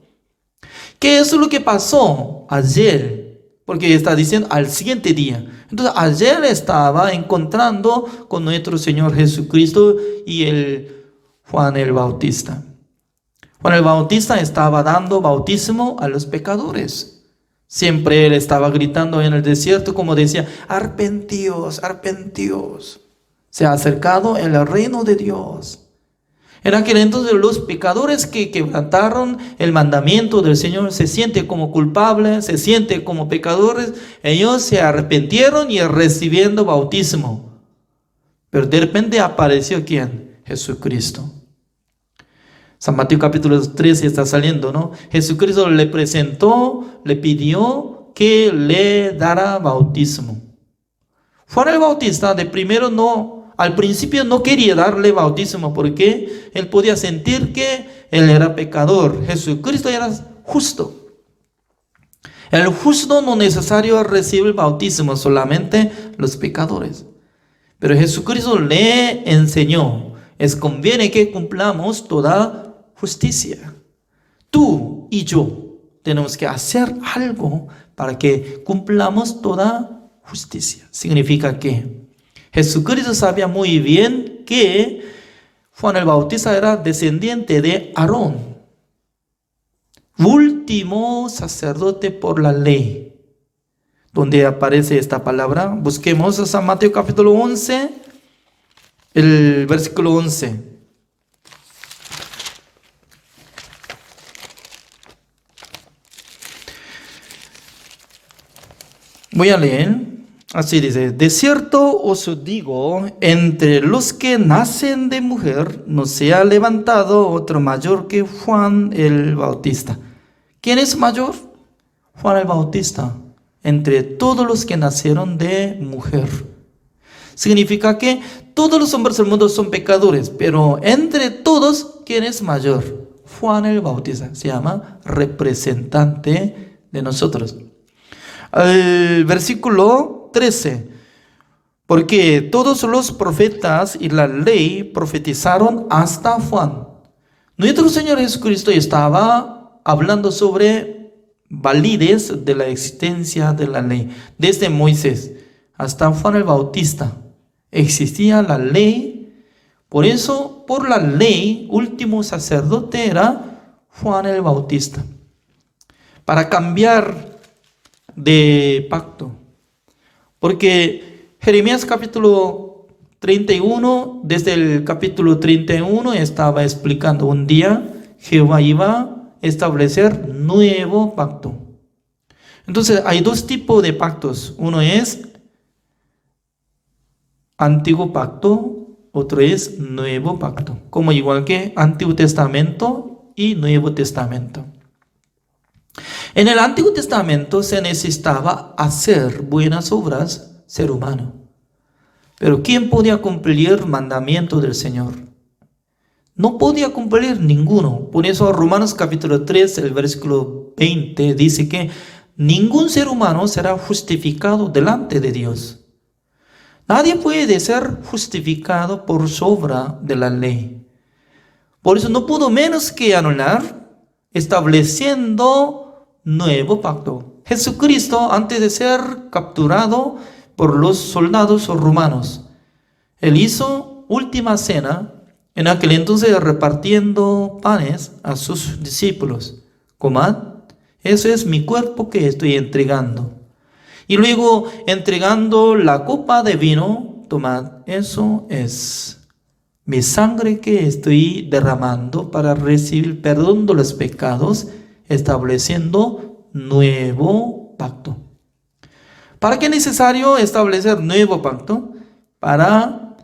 ¿Qué es lo que pasó ayer? Porque está diciendo al siguiente día. Entonces ayer estaba encontrando con nuestro Señor Jesucristo y el Juan el Bautista. Juan el Bautista estaba dando bautismo a los pecadores. Siempre él estaba gritando en el desierto como decía, arrepentíos, arrepentíos. Se ha acercado el reino de Dios. En aquel entonces los pecadores que quebrantaron el mandamiento del Señor se sienten como culpables, se sienten como pecadores. Ellos se arrepintieron y recibiendo bautismo. Pero de repente apareció ¿quién? Jesucristo. San Mateo capítulo 13 está saliendo, ¿no? Jesucristo le presentó, le pidió que le dará bautismo. Juan el Bautista de primero al principio no quería darle bautismo porque él podía sentir que él era pecador. Jesucristo era justo. El justo no necesario recibir bautismo, solamente los pecadores. Pero Jesucristo le enseñó, es conviene que cumplamos toda justicia. Tú y yo tenemos que hacer algo para que cumplamos toda justicia. Significa que Jesucristo sabía muy bien que Juan el Bautista era descendiente de Aarón, último sacerdote por la ley. ¿Dónde aparece esta palabra? Busquemos a San Mateo capítulo 11, el versículo 11. Voy a leer. Así dice, de cierto os digo, entre los que nacen de mujer no se ha levantado otro mayor que Juan el Bautista. ¿Quién es mayor? Juan el Bautista, entre todos los que nacieron de mujer. Significa que todos los hombres del mundo son pecadores, pero entre todos, ¿quién es mayor? Juan el Bautista, se llama representante de nosotros. El versículo 13, porque todos los profetas y la ley profetizaron hasta Juan. Nuestro Señor Jesucristo estaba hablando sobre validez de la existencia de la ley. Desde Moisés hasta Juan el Bautista existía la ley. Por eso, por la ley, último sacerdote era Juan el Bautista. Para cambiar de pacto. Porque Jeremías capítulo 31, desde el capítulo 31 estaba explicando un día Jehová iba a establecer nuevo pacto. Entonces hay dos tipos de pactos. Uno es antiguo pacto, otro es nuevo pacto. Como igual que Antiguo Testamento y Nuevo Testamento. En el Antiguo Testamento se necesitaba hacer buenas obras ser humano. Pero ¿quién podía cumplir el mandamiento del Señor? No podía cumplir ninguno. Por eso Romanos capítulo 3, el versículo 20 dice que ningún ser humano será justificado delante de Dios. Nadie puede ser justificado por sobra de la ley. Por eso no pudo menos que anular, estableciendo nuevo pacto. Jesucristo, antes de ser capturado por los soldados romanos, él hizo última cena, en aquel entonces repartiendo panes a sus discípulos. comad, eso es mi cuerpo que estoy entregando. Y luego entregando la copa de vino, tomad, eso es mi sangre que estoy derramando para recibir perdón de los pecados, estableciendo nuevo pacto. ¿Para qué es necesario establecer nuevo pacto? Para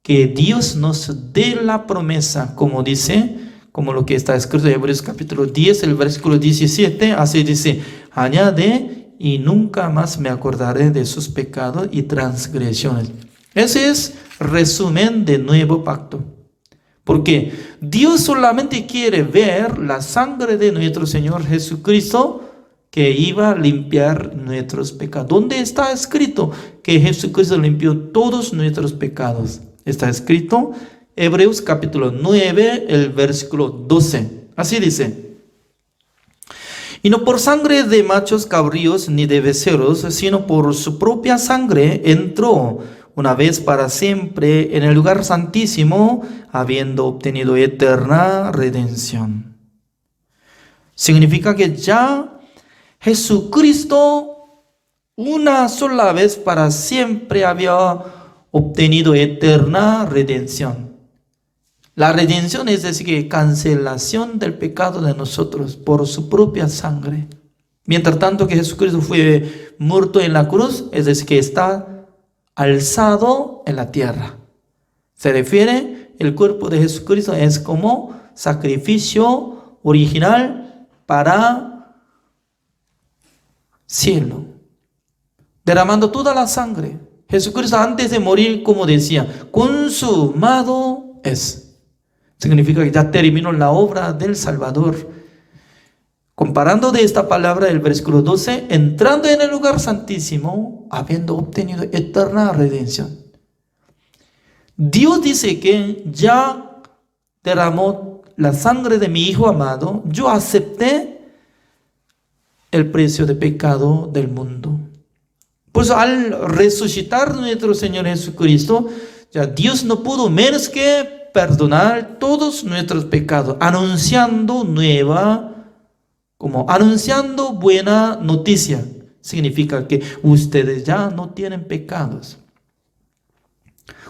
que Dios nos dé la promesa, como dice, como lo que está escrito en Hebreos capítulo 10, el versículo 17, así dice, añade, y nunca más me acordaré de sus pecados y transgresiones. Ese es resumen de nuevo pacto. Porque Dios solamente quiere ver la sangre de nuestro Señor Jesucristo que iba a limpiar nuestros pecados. ¿Dónde está escrito que Jesucristo limpió todos nuestros pecados? Está escrito Hebreos capítulo 9, el versículo 12. Así dice. Y no por sangre de machos cabríos ni de becerros, sino por su propia sangre entró una vez para siempre en el lugar santísimo, habiendo obtenido eterna redención. Significa que ya Jesucristo una sola vez para siempre había obtenido eterna redención. La redención es decir, que cancelación del pecado de nosotros por su propia sangre. Mientras tanto que Jesucristo fue muerto en la cruz, es decir, que está alzado en la tierra. Se refiere, el cuerpo de Jesucristo es como sacrificio original para cielo, derramando toda la sangre. Jesucristo antes de morir, como decía, consumado es. Significa que ya terminó la obra del Salvador. Comparando de esta palabra el versículo 12, entrando en el lugar santísimo, habiendo obtenido eterna redención. Dios dice que ya derramó la sangre de mi Hijo amado, yo acepté el precio de pecado del mundo. Por eso al resucitar nuestro Señor Jesucristo, ya Dios no pudo menos que perdonar todos nuestros pecados, anunciando buena noticia. Significa que ustedes ya no tienen pecados.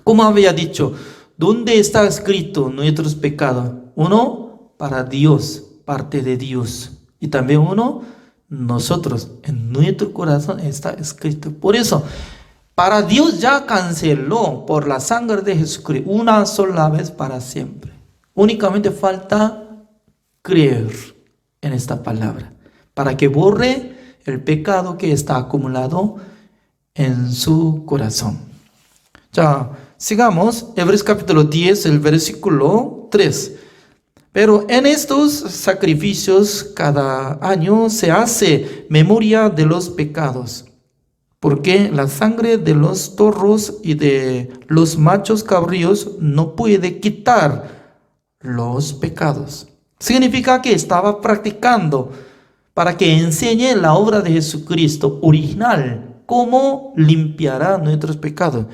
Como había dicho, ¿dónde está escrito nuestros pecados? Uno, para Dios, parte de Dios. Y también uno, nosotros, en nuestro corazón está escrito. Por eso, para Dios ya canceló por la sangre de Jesucristo una sola vez para siempre. Únicamente falta creer en esta palabra para que borre el pecado que está acumulado en su corazón. Ya, sigamos. Hebreos capítulo 10, el versículo 3. Pero en estos sacrificios cada año se hace memoria de los pecados. Porque la sangre de los toros y de los machos cabríos no puede quitar los pecados. Significa que estaba practicando para que enseñe la obra de Jesucristo original, cómo limpiará nuestros pecados.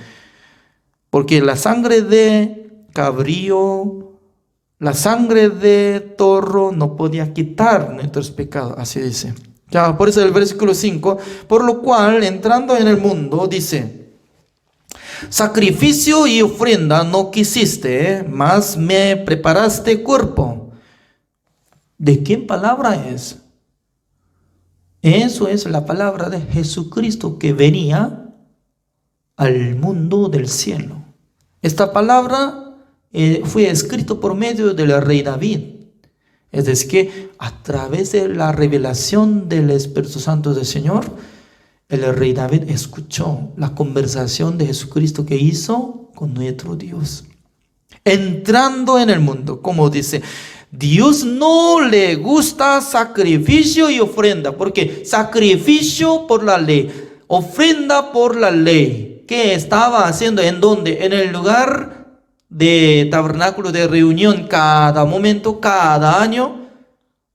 Porque la sangre de cabrío, la sangre de toro no podía quitar nuestros pecados, así dice. Ya, por eso el versículo 5, por lo cual, entrando en el mundo, dice, sacrificio y ofrenda no quisiste, mas me preparaste cuerpo. ¿De qué palabra es? Eso es la palabra de Jesucristo que venía al mundo del cielo. Esta palabra fue escrita por medio del rey David. Es decir, que a través de la revelación del Espíritu Santo del Señor, el rey David escuchó la conversación de Jesucristo que hizo con nuestro Dios. Entrando en el mundo, como dice, Dios no le gusta sacrificio y ofrenda, porque sacrificio por la ley, ofrenda por la ley, ¿qué estaba haciendo? ¿En dónde? En el lugar de tabernáculo de reunión, cada momento, cada año,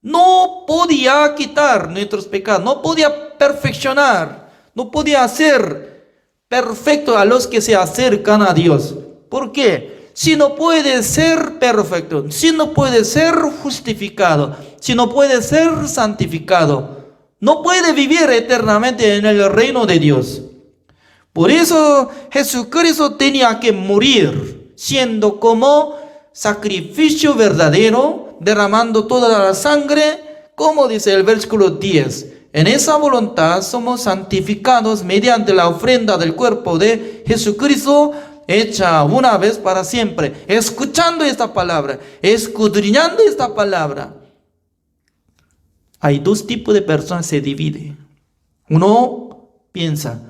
no podía quitar nuestros pecados, no podía perfeccionar, no podía hacer perfecto a los que se acercan a Dios. ¿Por qué? Si no puede ser perfecto, si no puede ser justificado, si no puede ser santificado, no puede vivir eternamente en el reino de Dios. Por eso Jesucristo tenía que morir, siendo como sacrificio verdadero, derramando toda la sangre, como dice el versículo 10. En esa voluntad somos santificados mediante la ofrenda del cuerpo de Jesucristo, hecha una vez para siempre. Escuchando esta palabra, escudriñando esta palabra. Hay dos tipos de personas, se divide. Uno piensa,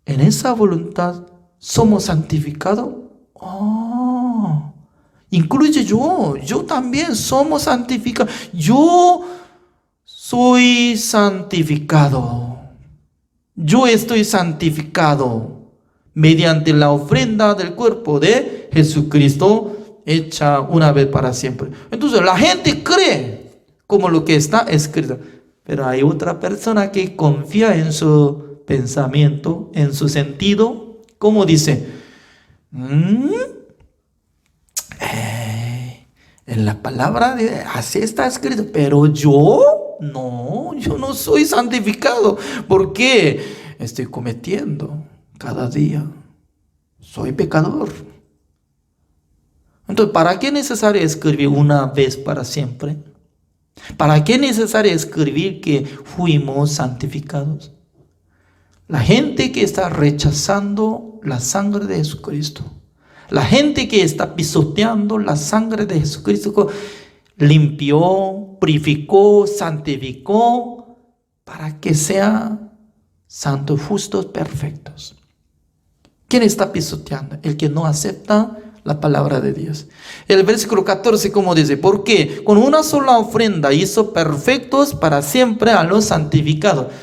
en esa voluntad somos santificados. Oh, incluye yo también somos santificados. Yo soy santificado. Yo estoy santificado mediante la ofrenda del cuerpo de Jesucristo, hecha una vez para siempre. Entonces la gente cree como lo que está escrito, pero hay otra persona que confía en su pensamiento, en su sentido, como dice, en la palabra así está escrito, pero yo no soy santificado, porque estoy cometiendo cada día, soy pecador. Entonces, ¿para qué es necesario escribir una vez para siempre? ¿Para qué es necesario escribir que fuimos santificados? La gente que está rechazando la sangre de Jesucristo, la gente que está pisoteando la sangre de Jesucristo, limpió, purificó, santificó, para que sean santos, justos, perfectos. ¿Quién está pisoteando? El que no acepta la palabra de Dios. El versículo 14, como dice, porque con una sola ofrenda hizo perfectos para siempre a los santificados.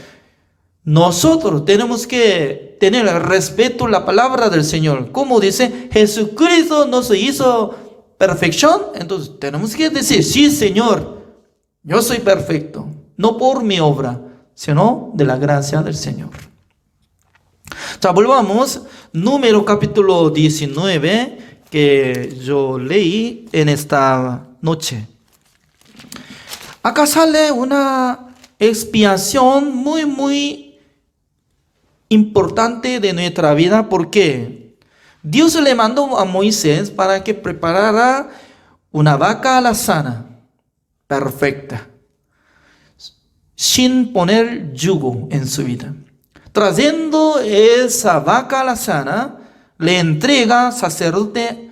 Nosotros tenemos que tener respeto a la palabra del Señor. Como dice, Jesucristo nos hizo perfección. Entonces tenemos que decir, sí, Señor, yo soy perfecto. No por mi obra, sino de la gracia del Señor. Ya volvamos, Número capítulo 19, que yo leí en esta noche. Acá sale una expiación muy importante de nuestra vida, porque Dios le mandó a Moisés para que preparara una vaca alazana perfecta, sin poner yugo en su vida. Trayendo esa vaca alazana, le entrega sacerdote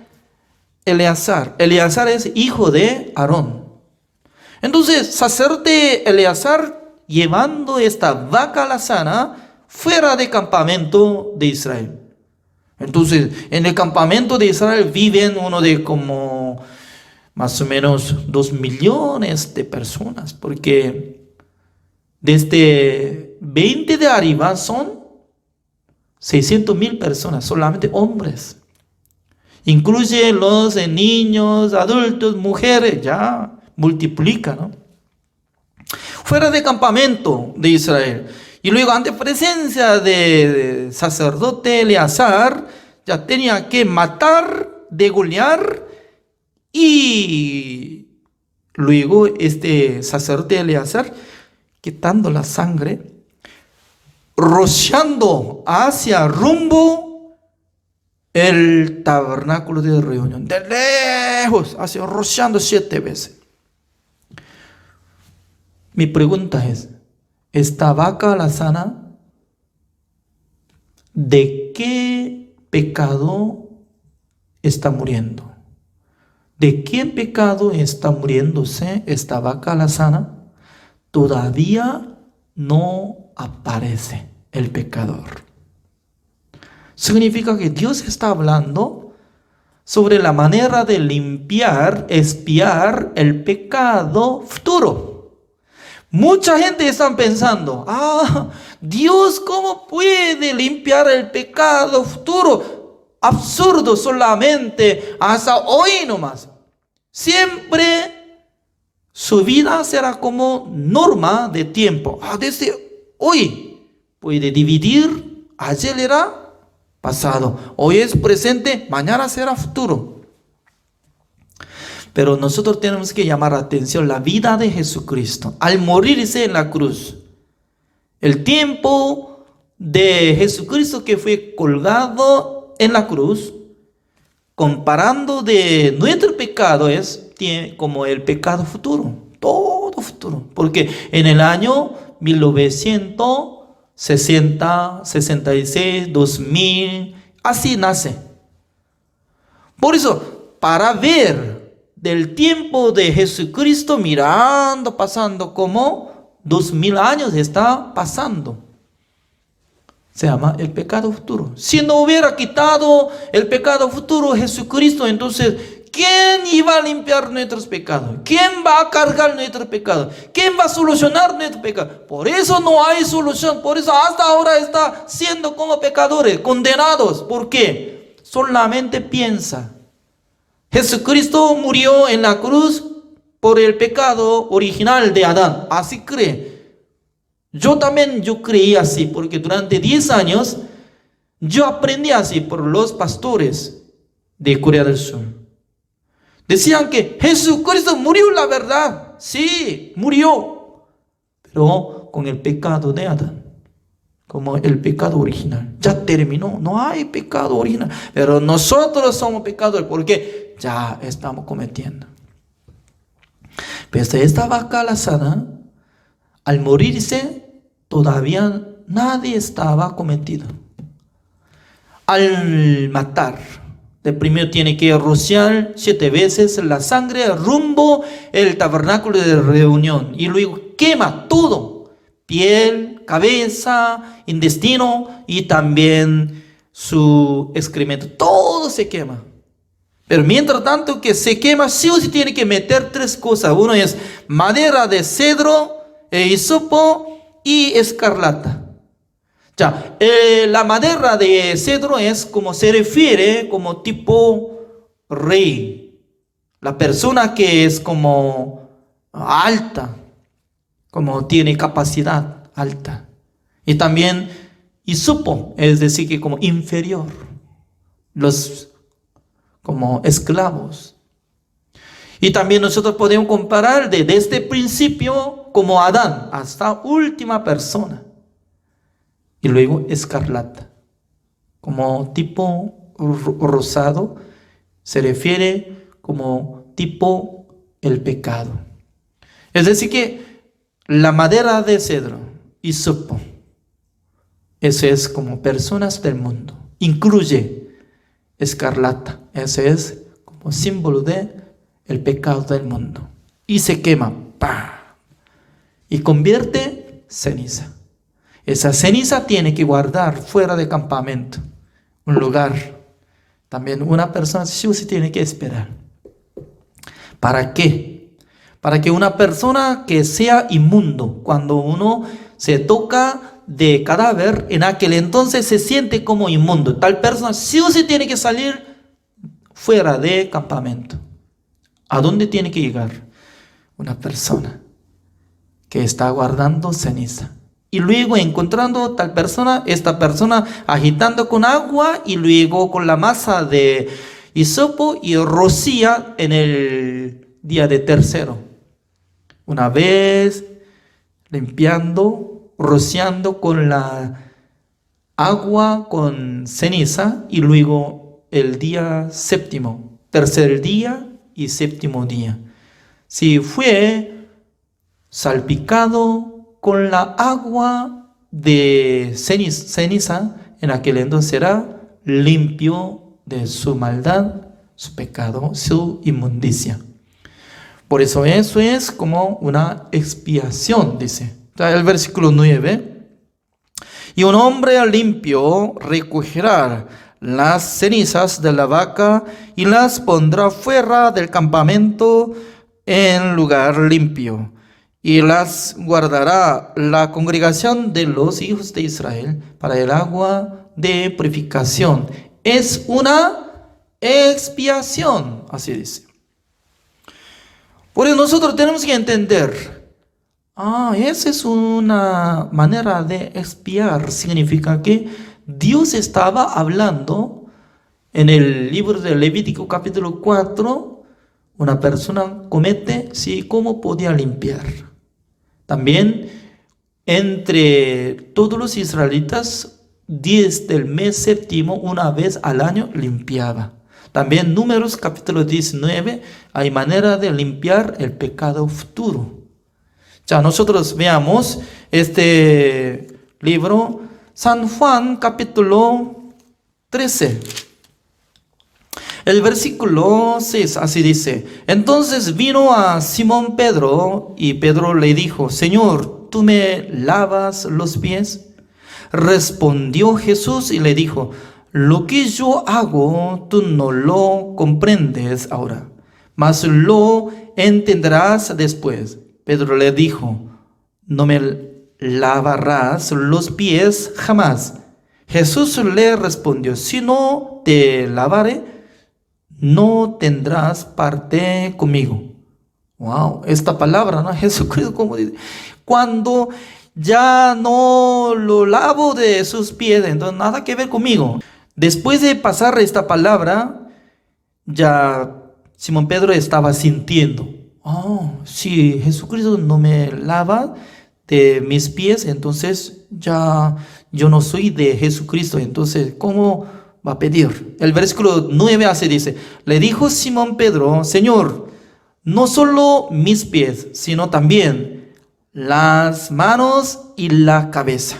Eleazar. Eleazar es hijo de Aarón. Entonces, sacerdote Eleazar, llevando esta vaca alazana fuera del campamento de Israel. Entonces, en el campamento de Israel viven uno de como más o menos 2 millones de personas, porque desde 20 de arriba son 600,000 personas, solamente hombres. Incluye los niños, adultos, mujeres, ya multiplica, ¿no? Fuera del campamento de Israel. Y luego, ante presencia de sacerdote Eleazar, ya tenía que matar, degollar, y luego este sacerdote Eleazar, quitando la sangre, rociando hacia rumbo el tabernáculo de reunión, de lejos, hacia rociando 7 veces. Mi pregunta es, ¿esta vaca alazana de qué pecado está muriendo? ¿De qué pecado está muriéndose esta vaca alazana? Todavía no aparece el pecador. Significa que Dios está hablando sobre la manera de limpiar, expiar el pecado futuro. Mucha gente está pensando, Dios, ¿cómo puede limpiar el pecado futuro? Absurdo, solamente hasta hoy nomás. Siempre su vida será como norma de tiempo. Desde hoy puede dividir, ayer era pasado, hoy es presente, mañana será futuro. Pero nosotros tenemos que llamar la atención la vida de Jesucristo al morirse en la cruz. El tiempo de Jesucristo que fue colgado en la cruz, comparando de nuestro pecado, es como el pecado futuro, todo futuro. Porque en el año 1960, 66, 2000, así nace. Por eso, para ver del tiempo de Jesucristo mirando, pasando como 2000 años está pasando. Se llama el pecado futuro. Si no hubiera quitado el pecado futuro Jesucristo, entonces, ¿quién iba a limpiar nuestros pecados? ¿Quién va a cargar nuestros pecados? ¿Quién va a solucionar nuestros pecados? Por eso no hay solución. Por eso hasta ahora está siendo como pecadores, condenados. ¿Por qué? Solamente piensa. Jesucristo murió en la cruz por el pecado original de Adán. Así cree. Yo creí así, porque durante 10 años yo aprendí así por los pastores de Corea del Sur. Decían que Jesucristo murió, la verdad. Sí, murió. Pero con el pecado de Adán. Como el pecado original. Ya terminó. No hay pecado original. Pero nosotros somos pecadores porque ya estamos cometiendo. Pero esta vaca lazada, al morirse, todavía nadie estaba cometido. Al matar, de primero tiene que rociar 7 veces la sangre rumbo el tabernáculo de reunión. Y luego quema todo. Piel, cabeza, intestino y también su excremento. Todo se quema. Pero mientras tanto que se quema, sí o sí tiene que meter 3 cosas. Uno es madera de cedro, hisopo y escarlata. Ya, la madera de cedro es como se refiere como tipo rey. La persona que es como alta, como tiene capacidad alta. Y también hisopo, es decir, que como inferior. Los como esclavos. Y también nosotros podemos comparar desde este principio como Adán hasta última persona. Y luego escarlata, como tipo rosado, se refiere como tipo el pecado. Es decir que la madera de cedro, hisopo, eso es como personas del mundo. Incluye escarlata, ese es como símbolo de el pecado del mundo. Y se quema, ¡pam! Y convierte ceniza. Esa ceniza tiene que guardar fuera de campamento, un lugar. También una persona sí o sí tiene que esperar. ¿Para qué? Para que una persona que sea inmundo, cuando uno se toca de cadáver, en aquel entonces se siente como inmundo. Tal persona sí o sí tiene que salir fuera de campamento. ¿A dónde tiene que llegar? Una persona que está guardando ceniza. Y luego encontrando tal persona, esta persona agitando con agua y luego con la masa de hisopo y rocía en el día de tercero. Una vez limpiando, rociando con la agua con ceniza y luego el día séptimo, tercer día y séptimo día. Si fue salpicado con la agua de ceniza, en aquel entonces será limpio de su maldad, su pecado, su inmundicia. Por eso es como una expiación, dice. El versículo 9. Y un hombre limpio recogerá las cenizas de la vaca y las pondrá fuera del campamento en lugar limpio. Y las guardará la congregación de los hijos de Israel para el agua de purificación. Es una expiación, así dice. Por eso nosotros tenemos que entender, esa es una manera de expiar. Significa que Dios estaba hablando en el libro de Levítico capítulo 4, una persona comete, sí, ¿cómo podía limpiar? También entre todos los israelitas, 10 del mes séptimo, una vez al año limpiaba. También Números capítulo 19, hay manera de limpiar el pecado futuro. Ya, nosotros veamos este libro, San Juan capítulo 13. El versículo 6 así dice: entonces vino a Simón Pedro y Pedro le dijo: Señor, ¿tú me lavas los pies? Respondió Jesús y le dijo: lo que yo hago tú no lo comprendes ahora, mas lo entenderás después. Pedro le dijo: no me lavarás los pies jamás. Jesús le respondió: si no te lavare, no tendrás parte conmigo. Wow, esta palabra, ¿no? Jesucristo, como dice, cuando ya no lo lavo de sus pies, entonces nada que ver conmigo. Después de pasar esta palabra, ya Simón Pedro estaba sintiendo: oh, si Jesucristo no me lava de mis pies, entonces ya yo no soy de Jesucristo. Entonces, ¿cómo va a pedir? El versículo 9 así dice: le dijo Simón Pedro: Señor, no solo mis pies, sino también las manos y la cabeza.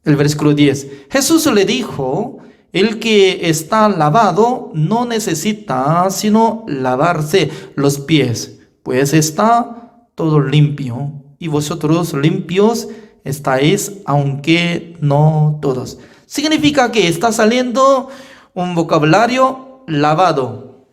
El versículo 10. Jesús le dijo: el que está lavado no necesita sino lavarse los pies, pues está todo limpio. Y vosotros limpios estáis, aunque no todos. Significa que está saliendo un vocabulario: lavado.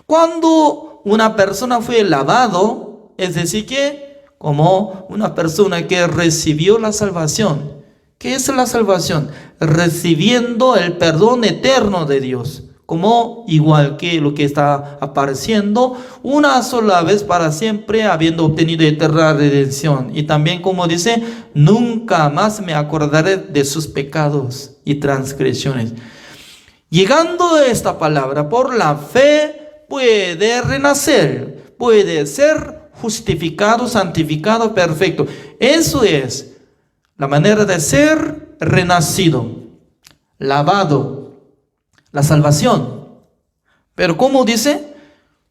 Cuando una persona fue lavado, es decir que como una persona que recibió la salvación. ¿Qué es la salvación? Recibiendo el perdón eterno de Dios, como igual que lo que está apareciendo, una sola vez para siempre, habiendo obtenido eterna redención. Y también, como dice, nunca más me acordaré de sus pecados y transgresiones. Llegando a esta palabra, por la fe puede renacer, puede ser justificado, santificado, perfecto. Eso es la manera de ser renacido, lavado, la salvación. Pero como dice,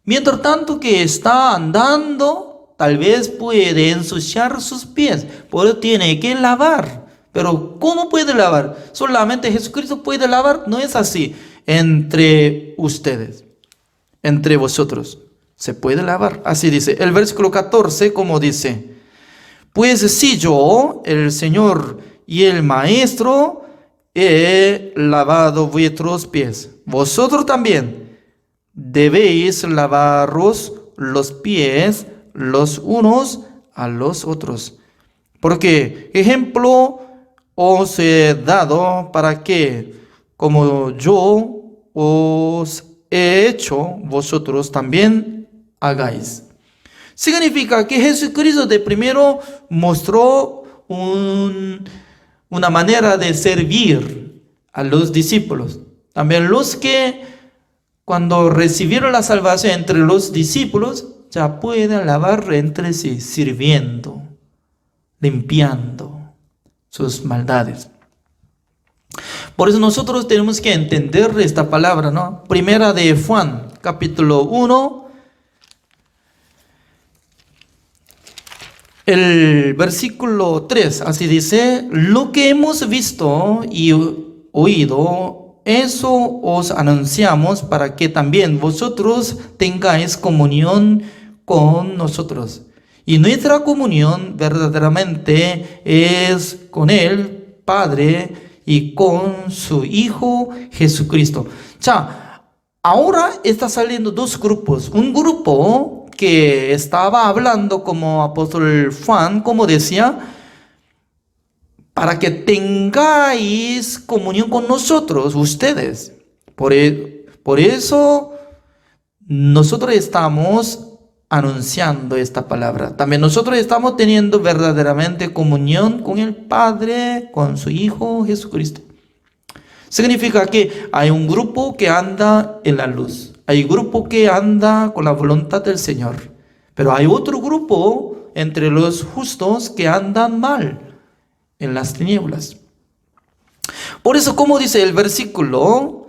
mientras tanto que está andando, tal vez puede ensuciar sus pies, por eso tiene que lavar. Pero ¿cómo puede lavar? ¿Solamente Jesucristo puede lavar? No es así. Entre ustedes, entre vosotros, se puede lavar. Así dice el versículo 14, como dice: pues si yo, el Señor y el Maestro, he lavado vuestros pies, vosotros también debéis lavaros los pies los unos a los otros. Porque ejemplo os he dado para que, como yo os he hecho, vosotros también hagáis. Significa que Jesucristo de primero mostró una manera de servir a los discípulos. También los que cuando recibieron la salvación entre los discípulos ya pueden lavar entre sí, sirviendo, limpiando sus maldades. Por eso nosotros tenemos que entender esta palabra, ¿no? Primera de Juan, capítulo 1. El versículo 3, así dice: lo que hemos visto y oído, eso os anunciamos para que también vosotros tengáis comunión con nosotros. Y nuestra comunión verdaderamente es con el Padre y con su Hijo Jesucristo. Ya, ahora está saliendo dos grupos. Un grupo que estaba hablando como apóstol Juan, como decía, para que tengáis comunión con nosotros, ustedes. Por eso nosotros estamos anunciando esta palabra. También nosotros estamos teniendo verdaderamente comunión con el Padre, con su Hijo Jesucristo. Significa que hay un grupo que anda en la luz. Hay grupo que anda con la voluntad del Señor, pero hay otro grupo entre los justos que andan mal en las tinieblas. Por eso, como dice el versículo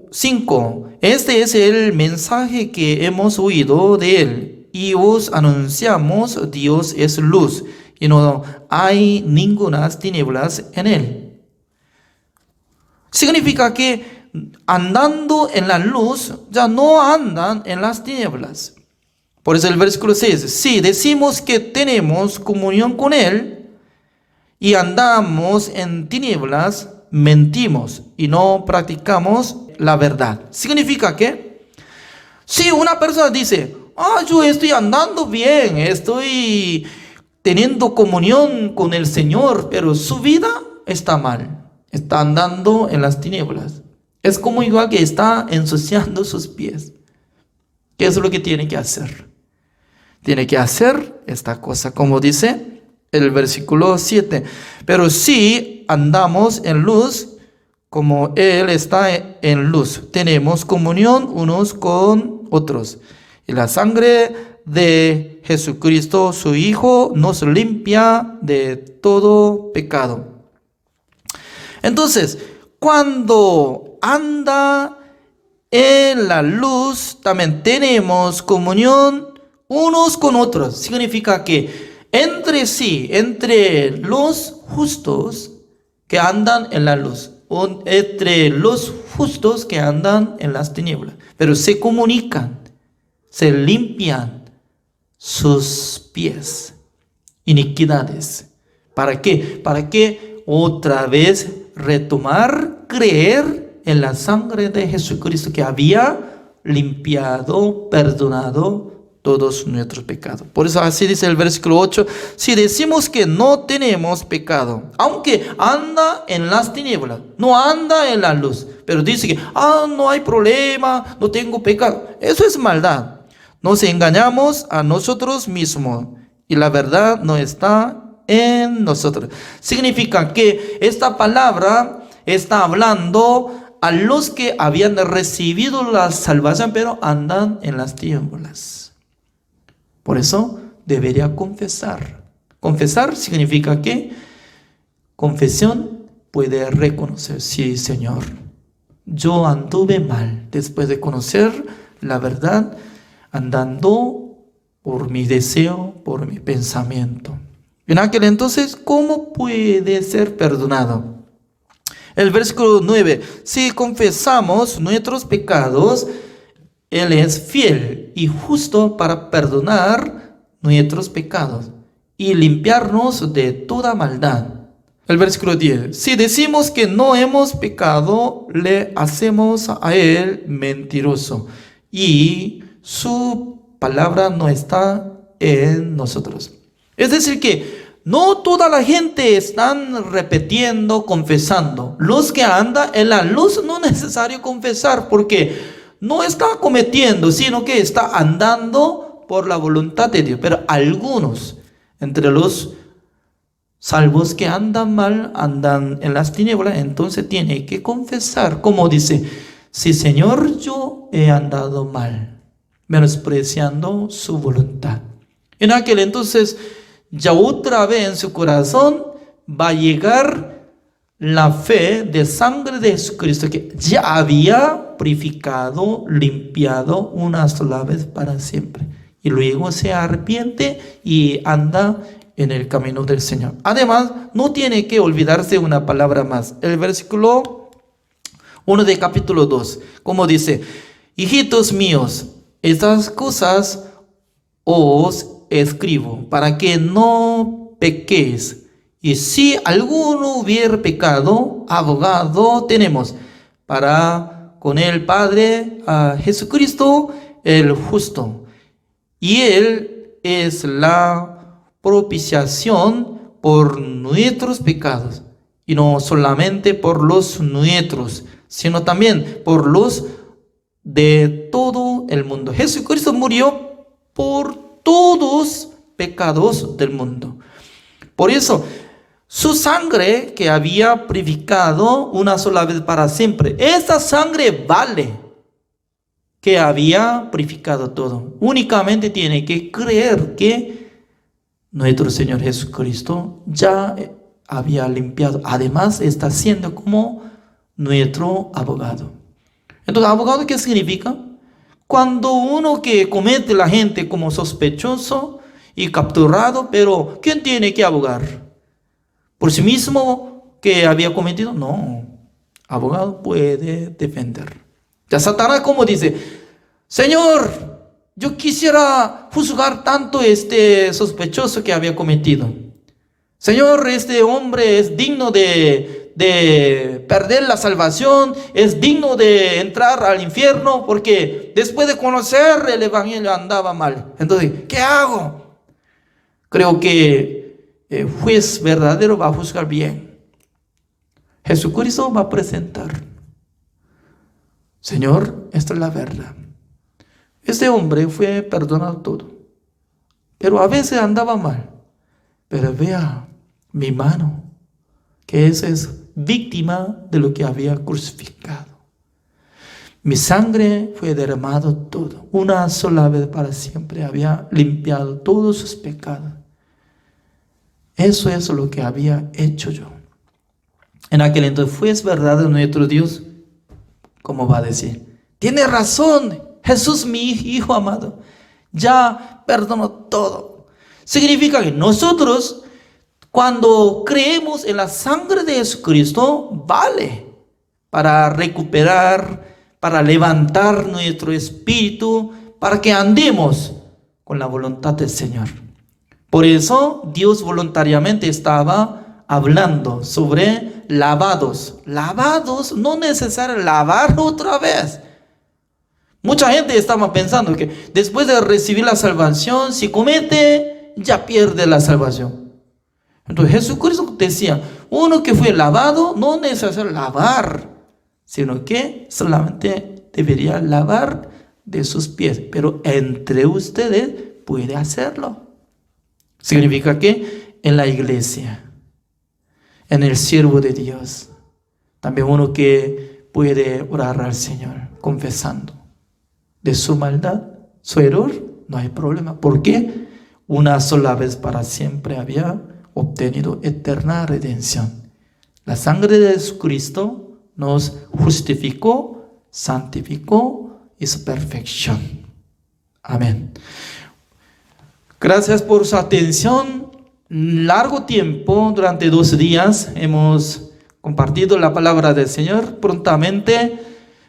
5, este es el mensaje que hemos oído de él y os anunciamos: Dios es luz y no hay ninguna tinieblas en él. Significa que andando en la luz ya no andan en las tinieblas. Por eso el versículo 6, si decimos que tenemos comunión con él y andamos en tinieblas, mentimos y no practicamos la verdad. Significa que si una persona dice: yo estoy andando bien, estoy teniendo comunión con el Señor, pero su vida está mal, está andando en las tinieblas, es como igual que está ensuciando sus pies. ¿Qué es lo que tiene que hacer? Tiene que hacer esta cosa, como dice el versículo 7. Pero si andamos en luz, como Él está en luz, tenemos comunión unos con otros. Y la sangre de Jesucristo, su Hijo, nos limpia de todo pecado. Entonces, cuando anda en la luz, también tenemos comunión unos con otros. Significa que entre sí, entre los justos que andan en la luz, o entre los justos que andan en las tinieblas, pero se comunican, se limpian sus pies, iniquidades. ¿Para qué? Para que otra vez retomar, creer en la sangre de Jesucristo que había limpiado, perdonado todos nuestros pecados. Por eso así dice el versículo 8, si decimos que no tenemos pecado, aunque anda en las tinieblas, no anda en la luz, pero dice que no hay problema, no tengo pecado, eso es maldad. Nos engañamos a nosotros mismos y la verdad no está en nosotros. Significa que esta palabra está hablando a los que habían recibido la salvación, pero andan en las tinieblas. Por eso debería confesar. Confesar significa que confesión puede reconocer: sí, Señor, yo anduve mal después de conocer la verdad, andando por mi deseo, por mi pensamiento. En aquel entonces, ¿cómo puede ser perdonado? El versículo 9, si confesamos nuestros pecados, Él es fiel y justo para perdonar nuestros pecados y limpiarnos de toda maldad. El versículo 10, si decimos que no hemos pecado, le hacemos a Él mentiroso y su palabra no está en nosotros. Es decir que no toda la gente están repitiendo, confesando. Los que andan en la luz no es necesario confesar, porque no está cometiendo, sino que está andando por la voluntad de Dios. Pero algunos entre los salvos que andan mal, andan en las tinieblas, entonces tiene que confesar, como dice: sí, Señor, yo he andado mal, menospreciando su voluntad. En aquel entonces, ya otra vez en su corazón va a llegar la fe de sangre de Jesucristo, que ya había purificado, limpiado una sola vez para siempre. Y luego se arrepiente y anda en el camino del Señor. Además, no tiene que olvidarse una palabra más. El versículo 1 de capítulo 2, como dice: hijitos míos, estas cosas os escribo para que no pequéis. Y si alguno hubiera pecado, abogado tenemos para con el Padre, a Jesucristo el justo. Y Él es la propiciación por nuestros pecados. Y no solamente por los nuestros, sino también por los de todo el mundo. Jesucristo murió por todos pecados del mundo. Por eso, su sangre que había purificado una sola vez para siempre, esa sangre vale. que había purificado todo. Únicamente tiene que creer que nuestro Señor Jesucristo ya había limpiado. Además, está siendo como nuestro abogado. Entonces, ¿abogado qué significa? Cuando uno que comete la gente como sospechoso y capturado, pero ¿quién tiene que abogar? ¿Por sí mismo que había cometido? No. Abogado puede defender. Ya Satanás como dice, Señor, yo quisiera juzgar tanto este sospechoso que había cometido. Señor, este hombre es digno de perder la salvación, es digno de entrar al infierno, porque después de conocer el evangelio andaba mal. Entonces, ¿qué hago? Creo que el juez verdadero va a juzgar bien. Jesucristo va a presentar, Señor, esta es la verdad. Este hombre fue perdonado todo, pero a veces andaba mal. Pero vea mi mano, que esa es víctima de lo que había crucificado. Mi sangre fue derramado todo. Una sola vez para siempre había limpiado todos sus pecados. Eso es lo que había hecho yo. En aquel entonces, ¿fue verdad nuestro Dios? ¿Cómo va a decir? Tiene razón, Jesús mi hijo amado, ya perdonó todo. Significa que nosotros, cuando creemos en la sangre de Jesucristo, vale para recuperar, para levantar nuestro espíritu, para que andemos con la voluntad del Señor. Por eso Dios voluntariamente estaba hablando sobre lavados. Lavados, no necesario lavar otra vez. Mucha gente estaba pensando que después de recibir la salvación, si comete, ya pierde la salvación. Entonces Jesucristo decía, uno que fue lavado, no necesario lavar, sino que solamente debería lavar de sus pies. Pero entre ustedes puede hacerlo. Significa que en la iglesia, en el siervo de Dios, también uno que puede orar al Señor confesando de su maldad, su error, no hay problema. ¿Por qué? Una sola vez para siempre había obtenido eterna redención. La sangre de Jesucristo nos justificó, santificó, hizo perfección. Amén. Gracias por su atención. Largo tiempo, durante 2 días, hemos compartido la palabra del Señor. Prontamente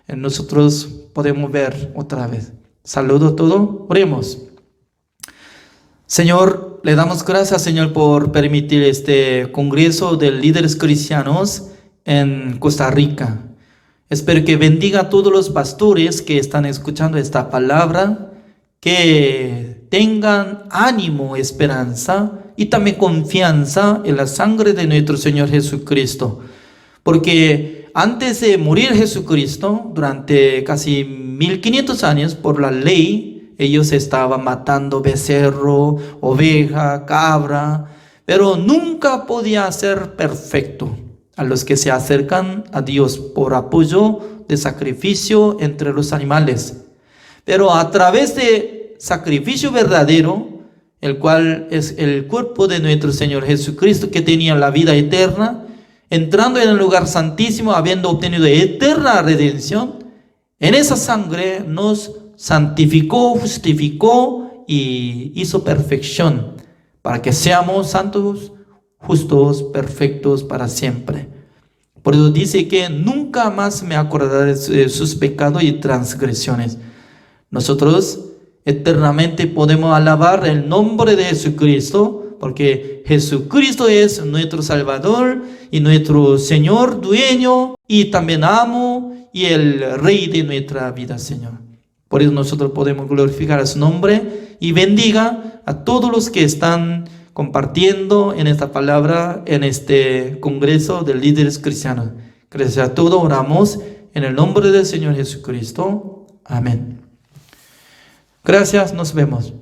nosotros podemos ver otra vez. Saludo a todos. Oremos. Señor, le damos gracias, Señor, por permitir este congreso de líderes cristianos en Costa Rica. Espero que bendiga a todos los pastores que están escuchando esta palabra, que tengan ánimo, esperanza y también confianza en la sangre de nuestro Señor Jesucristo. Porque antes de morir Jesucristo, durante casi 1500 años, por la ley, ellos estaban matando becerro, oveja, cabra, pero nunca podía ser perfecto a los que se acercan a Dios por apoyo de sacrificio entre los animales. Pero a través de sacrificio verdadero, el cual es el cuerpo de nuestro Señor Jesucristo, que tenía la vida eterna, entrando en el lugar santísimo, habiendo obtenido eterna redención, en esa sangre nos santificó, justificó y hizo perfección, para que seamos santos, justos, perfectos para siempre. Por eso dice que nunca más me acordaré de sus pecados y transgresiones. Nosotros eternamente podemos alabar el nombre de Jesucristo, porque Jesucristo es nuestro Salvador y nuestro Señor, dueño y también amo y el Rey de nuestra vida, Señor. Por eso nosotros podemos glorificar a su nombre y bendiga a todos los que están compartiendo en esta palabra, en este congreso de líderes cristianos. Gracias a todos, oramos en el nombre del Señor Jesucristo. Amén. Gracias, nos vemos.